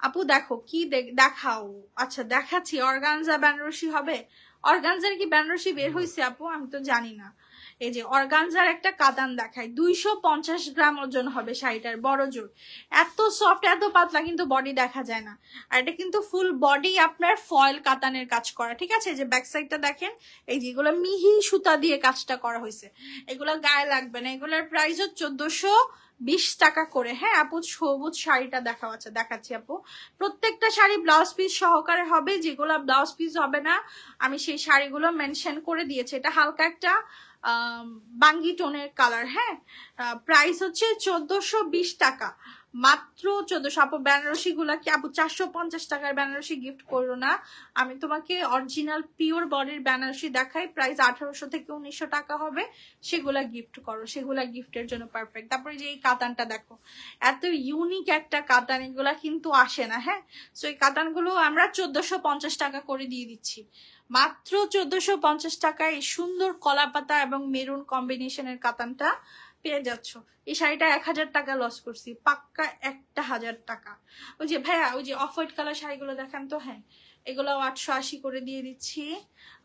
আপু দেখো কি দেখাও। আচ্ছা দেখাচ্ছি, অর্গানজা বেনারসি হবে। অর্গানজার কি বেনারসি বের হয়েছে আপু? আমি তো জানি না। এই যে অর্গানজার একটা কাতান দেখায়, 250 গ্রাম ওজন হবে শাড়িটার, বড় জোর। এত সফট এত পাতলা, কিন্তু বডি দেখা যায় না। আর এটা কিন্তু ফুল বডি আপনার ফয়েল কাতানের কাজ করা, ঠিক আছে। যে ব্যাক সাইডটা দেখেন, এই যে এগুলো মিহি সুতা দিয়ে কাজটা করা হয়েছে, এগুলো গায়ে লাগবে না। এগুলোর প্রাইসও 1420 টাকা করে। হ্যাঁ আপু সবুজ শাড়িটা দেখাচ্ছি আপু। প্রত্যেকটা শাড়ি ব্লাউজ পিস সহকারে হবে, যেগুলো ব্লাউজ পিস হবে না আমি সেই শাড়িগুলো মেনশন করে দিয়েছি। এটা হালকা একটা বাঙ্গি টোনের কালার। হ্যাঁ প্রাইস হচ্ছে 1420 টাকা, মাত্র 1400। আপু বেনারসি গুলা কি আপু 450 টাকার বেনারসি গিফট করো না, আমি তোমাকে অরিজিনাল পিওর বডির বেনারসি দেখাই, প্রাইস 1800 থেকে 1900 টাকা হবে, সেগুলা গিফট করো, সেগুলা গিফটের জন্য পারফেক্ট। তারপরে যে এই কাতানটা দেখো, এত ইউনিক একটা কাতান, এগুলা কিন্তু আসে না। হ্যাঁ সো এই কাতানগুলো আমরা 1450 টাকা করে দিয়ে দিচ্ছি, মাত্র 1450 টাকায় এই সুন্দর কলাপাতা এবং মেরুন কম্বিনেশনের কাতানটা পেয়ে যাচ্ছ। এই শাড়িটা 1000 টাকা লস করছি, পাক্কা 1000 টাকা। ওই যে ভাইয়া ওই যে অফ হোয়াইট কালার শাড়িগুলো দেখান তো। হ্যাঁ এগুলো 880 করে দিয়ে দিচ্ছি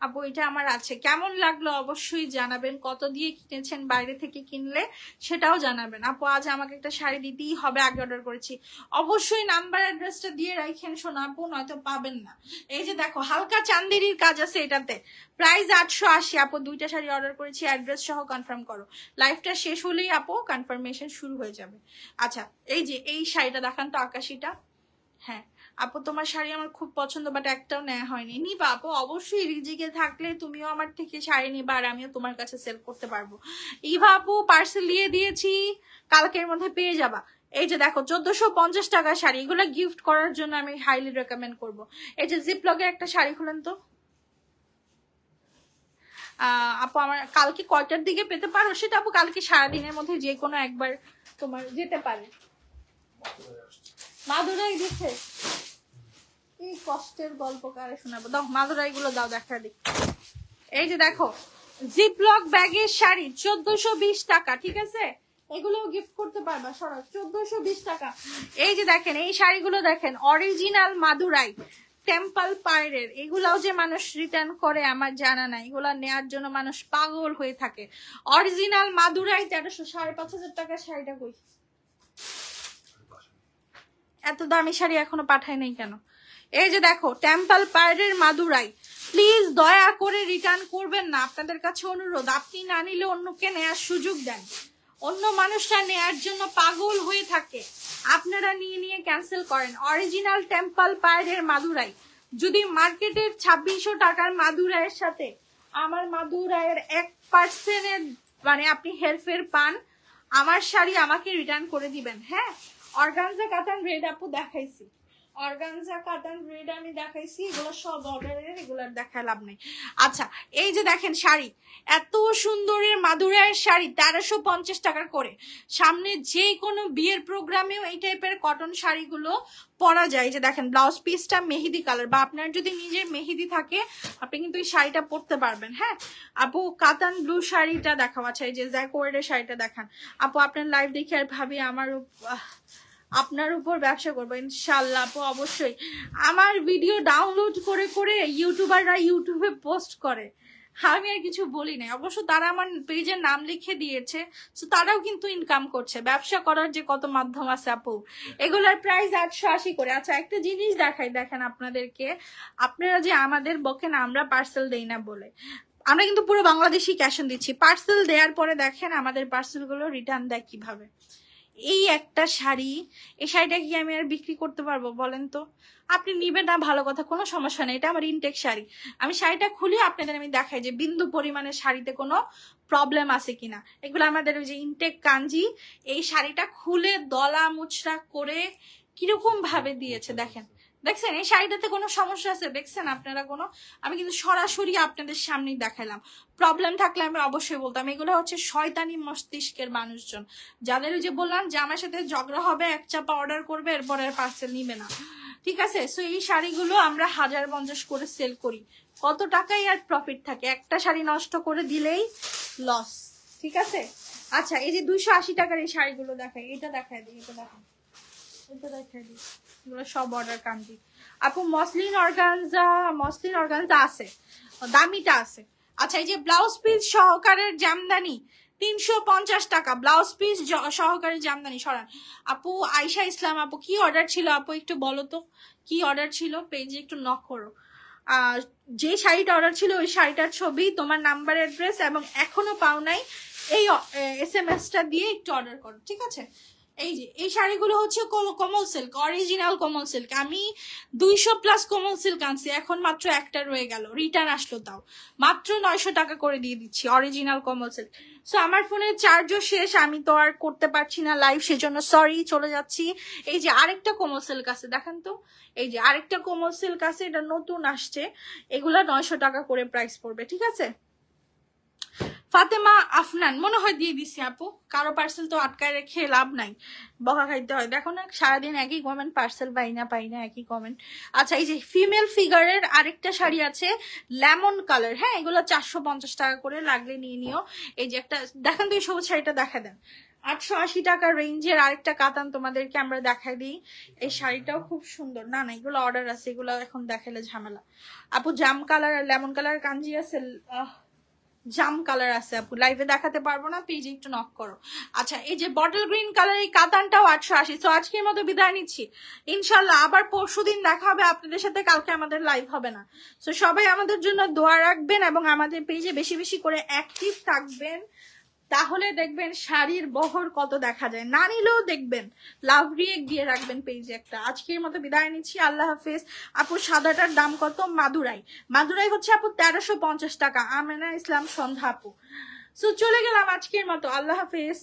আপু। এটা আমার আছে, কেমন লাগলো অবশ্যই জানাবেন। কত দিয়ে কিনেছেন বাইরে থেকে কিনলে সেটাও জানাবেন আপু। আজ আমাকে একটা শাড়ি দিতেই হবে, আগে অর্ডার করেছি। অবশ্যই নাম্বার অ্যাড্রেসটা দিয়ে রাখেন শোনা আপু, নয়তো পাবেন না। এই যে দেখো হালকা চান্দেরির কাজ আছে এটাতে, প্রাইস 880 আপু। 2টা শাড়ি অর্ডার করেছি, অ্যাড্রেস সহ কনফার্ম করো। লাইফটা শেষ হলেই আপু কনফার্মেশন শুরু হয়ে যাবে। আচ্ছা এই যে এই শাড়িটা দেখান তো, আকাশিটা। হ্যাঁ আপু তোমার শাড়ি আমার খুব পছন্দ, বাট একটাও নেওয়া হয়নি। নিবা আপু অবশ্যই, রিজিকে থাকলে তুমিও আমার থেকে শাড়ি নিবা আর আমিও তোমার কাছে সেল করতে পারবো। ইভা আপু পার্সেল দিয়ে দিয়েছি, কালকের মধ্যে পেয়ে যাবা। এই যে দেখো 1450 টাকা শাড়ি, এগুলো গিফট করার জন্য আমি হাইলি রেকমেন্ড করব। এই যে জিপলকের একটা শাড়ি খুলেন তো আপু, আমার কালকে কয়টার দিকে পেতে পারো সেটা আপু কালকে সারাদিনের মধ্যে যে কোনো একবার তোমার যেতে পারে। মাদুরাই দিচ্ছে, এই কষ্টের গল্প কারে শোনাবো, দাও মাদুরাই গুলো দাও দেখা দিই। এই যে দেখো জিপলক ব্যাগের শাড়ি 1420 টাকা, ঠিক আছে। এগুলো গিফট করতে পারবা সরাস 1420 টাকা। এই যে দেখেন এই শাড়িগুলো দেখেন, অরিজিনাল মাদুরাই, টেম্পল পাইরের, এগুলাও যে মানুষ রিটার্ন করে আমার জানা নাই, এগুলা নেয়ার জন্য মানুষ পাগল হয়ে থাকে। অরিজিনাল মাদুরাই 1300, 5,500 টাকা শাড়িটা কই? এত দামি শাড়ি এখনো পাঠায় নাই কেন? এই যে দেখো টেম্পল পাইরের মাদুরাই, প্লিজ দয়া করে রিটার্ন করবেন না, আপনাদের কাছে অনুরোধ। আপনি না নিলে অন্যকে নেয়ার সুযোগ দেন, অন্য মানুষরা নেয়ার জন্য পাগল হয়ে থাকে, আপনারা নিয়ে নিয়ে ক্যান্সেল করেন। অরিজিনাল টেম্পল পাইরের মাদুরাই, যদি মার্কেটের 2600 টাকার মাদুরাইয়ের সাথে আমার মাদুরাইয়ের 1% মানে আপনি হেরফের পান, আমার শাড়ি আমাকে রিটার্ন করে দিবেন। হ্যাঁ, অর্গানজা কাতান রেড আপু দেখাইছি, অর্গানজা কাতান রেড আমি দেখাইছি, এগুলো সব অর্ডারের, এগুলোর দেখায় লাভ নেই। আচ্ছা, এই যে দেখেন শাড়ি, এত সুন্দরের মাদুরাইয়ের শাড়ি 1350 টাকা করে। সামনে যে কোনো বিয়ের প্রোগ্রামেও এই টাইপের কটন শাড়িগুলো পরা যায়। যে দেখেন ব্লাউজ পিসটা মেহেদি কালার, বা আপনার যদি নিজের মেহেদি থাকে আপনি কিন্তু এই শাড়িটা পরতে পারবেন। হ্যাঁ আপু, কাতান ব্লু শাড়িটা দেখাও। আচ্ছা, এই যে জ্যাকওয়ার্ডের শাড়িটা দেখান আপু। আপনার লাইভ দেখে আর ভাবি আপনার উপর ব্যবসা করবো ইনশাল্লাহ আপু, অবশ্যই। আমার ভিডিও ডাউনলোড করে করে ইউটিউবাররা ইউটিউবে পোস্ট করে, আমি আর কিছু বলি নাই। অবশ্য তারা আমার পেজের নাম লিখে দিয়েছে, তো তারাও কিন্তু ইনকাম করছে। ব্যবসা করার যে কত মাধ্যম আছে আপু। এগুলার প্রাইস 880 করে। আচ্ছা, একটা জিনিস দেখাই, দেখেন আপনাদেরকে, আপনারা যে আমাদের বকেন আমরা পার্সেল দেই না বলে, আমরা কিন্তু পুরো বাংলাদেশি ক্যাশ অন দিচ্ছি। পার্সেল দেওয়ার পরে দেখেন আমাদের পার্সেলগুলো রিটার্ন দেয় কিভাবে। এই একটা শাড়ি, এই শাড়িটা কি আমি আর বিক্রি করতে পারবো বলেন তো? আপনি নিবেন না, ভালো কথা, কোনো সমস্যা নেই, এটা আমার ইনটেক শাড়ি। আমি শাড়িটা খুলি আপনাদের আমি দেখাই যে বিন্দু পরিমাণে শাড়িতে কোনো প্রবলেম আছে কিনা। এগুলো আমাদের ওই যে ইনটেক কাঞ্জি, এই শাড়িটা খুলে দলা মুচড়া করে কিরকম ভাবে দিয়েছে দেখেন, দেখছেন? এই শাড়িটাতে কোনো সমস্যা আছে দেখছেন আপনারা কোনো? আমি কিন্তু সরাসরি আপনাদের সামনেই দেখালাম। প্রবলেম থাকলে আমি অবশ্যই বলতাম। এগুলো হচ্ছে শয়তানি মস্তিষ্কের মানুষজন, যাদের ওই যে বললাম যে আমার সাথে ঝগড়া হবে, এক চাপা অর্ডার করবে, এরপরে পার্সেল নিবে না। ঠিক আছে? সো এই শাড়িগুলো আমরা 1050 করে সেল করি। কত টাকাই আর প্রফিট থাকে? একটা শাড়ি নষ্ট করে দিলেই লস। ঠিক আছে? আচ্ছা, এই যে 280 টাকার এই শাড়িগুলো দেখাই, এটা দেখাই দিই, এটা দেখাই, এটা দেখাই দিই, এগুলো সব অর্ডার কান্দি আপু। মসলিন অর্গানজা আছে, দামিটা আছে। আচ্ছা, এই যে ব্লাউজ পিস সহকারের জামদানি 350 টাকা, ব্লাউজ পিস সহকারে জামদানি। সরান আপু। আয়শা ইসলাম আপু, কি অর্ডার ছিল আপু একটু বলো তো, কি অর্ডার ছিল? পেজে একটু নক করো। যে শাড়িটা অর্ডার ছিল ওই শাড়িটার ছবি, তোমার নাম্বার, অ্যাড্রেস এবং এখনো পাও নাই এই SMS-টা দিয়ে একটু অর্ডার করো। ঠিক আছে? এই যে এই শাড়িগুলো হচ্ছে কমল সিল্ক, অরিজিনাল কমল সিল্ক। আমি 200+ কমল সিল্ক আনছি, এখন মাত্র একটা রয়ে গেল, রিটার্ন আসলো, তাও মাত্র 900 টাকা করে দিয়ে দিচ্ছি অরিজিনাল কমল সিল্ক। সো আমার ফোনের চার্জও শেষ, আমি তো আর করতে পারছি না লাইভ, সেজন্য সরি, চলে যাচ্ছি। এই যে আরেকটা কমল সিল্ক আছে, দেখেন তো, এই যে আরেকটা কমল সিল্ক আছে, এটা নতুন আসছে, এগুলা 900 টাকা করে প্রাইস পড়বে। ঠিক আছে? ফাতেমা আফনান মনে হয় দিয়ে দিছি আপু, কারো পার্সেল তো আটকায় রেখে লাভ নাই, বকা খাইতে হয়। দেখো না, সারাদিন একই কমেন্ট, পার্সেল পাই না একই কমেন্ট। আচ্ছা, এই যে ফিমেল ফিগারের আরেকটা শাড়ি আছে লেমন কালার। হ্যাঁ, এগুলো 450 টাকা করে, লাগলে নিয়ে নিও। এই যে একটা দেখেন তো, এই সবুজ শাড়িটা দেখা দেন, 880 টাকা রেঞ্জের আরেকটা কাতান তোমাদেরকে আমরা দেখাই দিই। এই শাড়িটাও খুব সুন্দর। না এগুলো অর্ডার আছে, এগুলো এখন দেখালে ঝামেলা। আপু জাম কালার আর লেমন কালার কাঞ্জি আছে, জাম কালার আছে আপু, লাইভে দেখাতে পারবো না, পেজে একটু নক করো। আচ্ছা, এই যে বটল গ্রিন কালার এই কাতানটাও 880। তো আজকের মতো বিদায় নিচ্ছি, ইনশাল্লাহ আবার পরশুদিন দেখা হবে আপনাদের সাথে, কালকে আমাদের লাইভ হবে না। তো সবাই আমাদের জন্য দোয়া রাখবেন এবং আমাদের পেজে বেশি বেশি করে অ্যাক্টিভ থাকবেন, তাহলে দেখবেন শাড়ির বহর কত দেখা যায়। না নিলেও দেখবেন লাভ রিয়েক্ট দিয়ে রাখবেন পেজে একটা। আজকের মতো বিদায় নিচ্ছি, আল্লাহ হাফেজ। আপু সাদাটার দাম কত? মাদুরাই হচ্ছে আপু 1350 টাকা। আমেনা ইসলাম সন্ধ্যা আপু। সো চলে গেলাম আজকের মতো, আল্লাহ হাফেজ।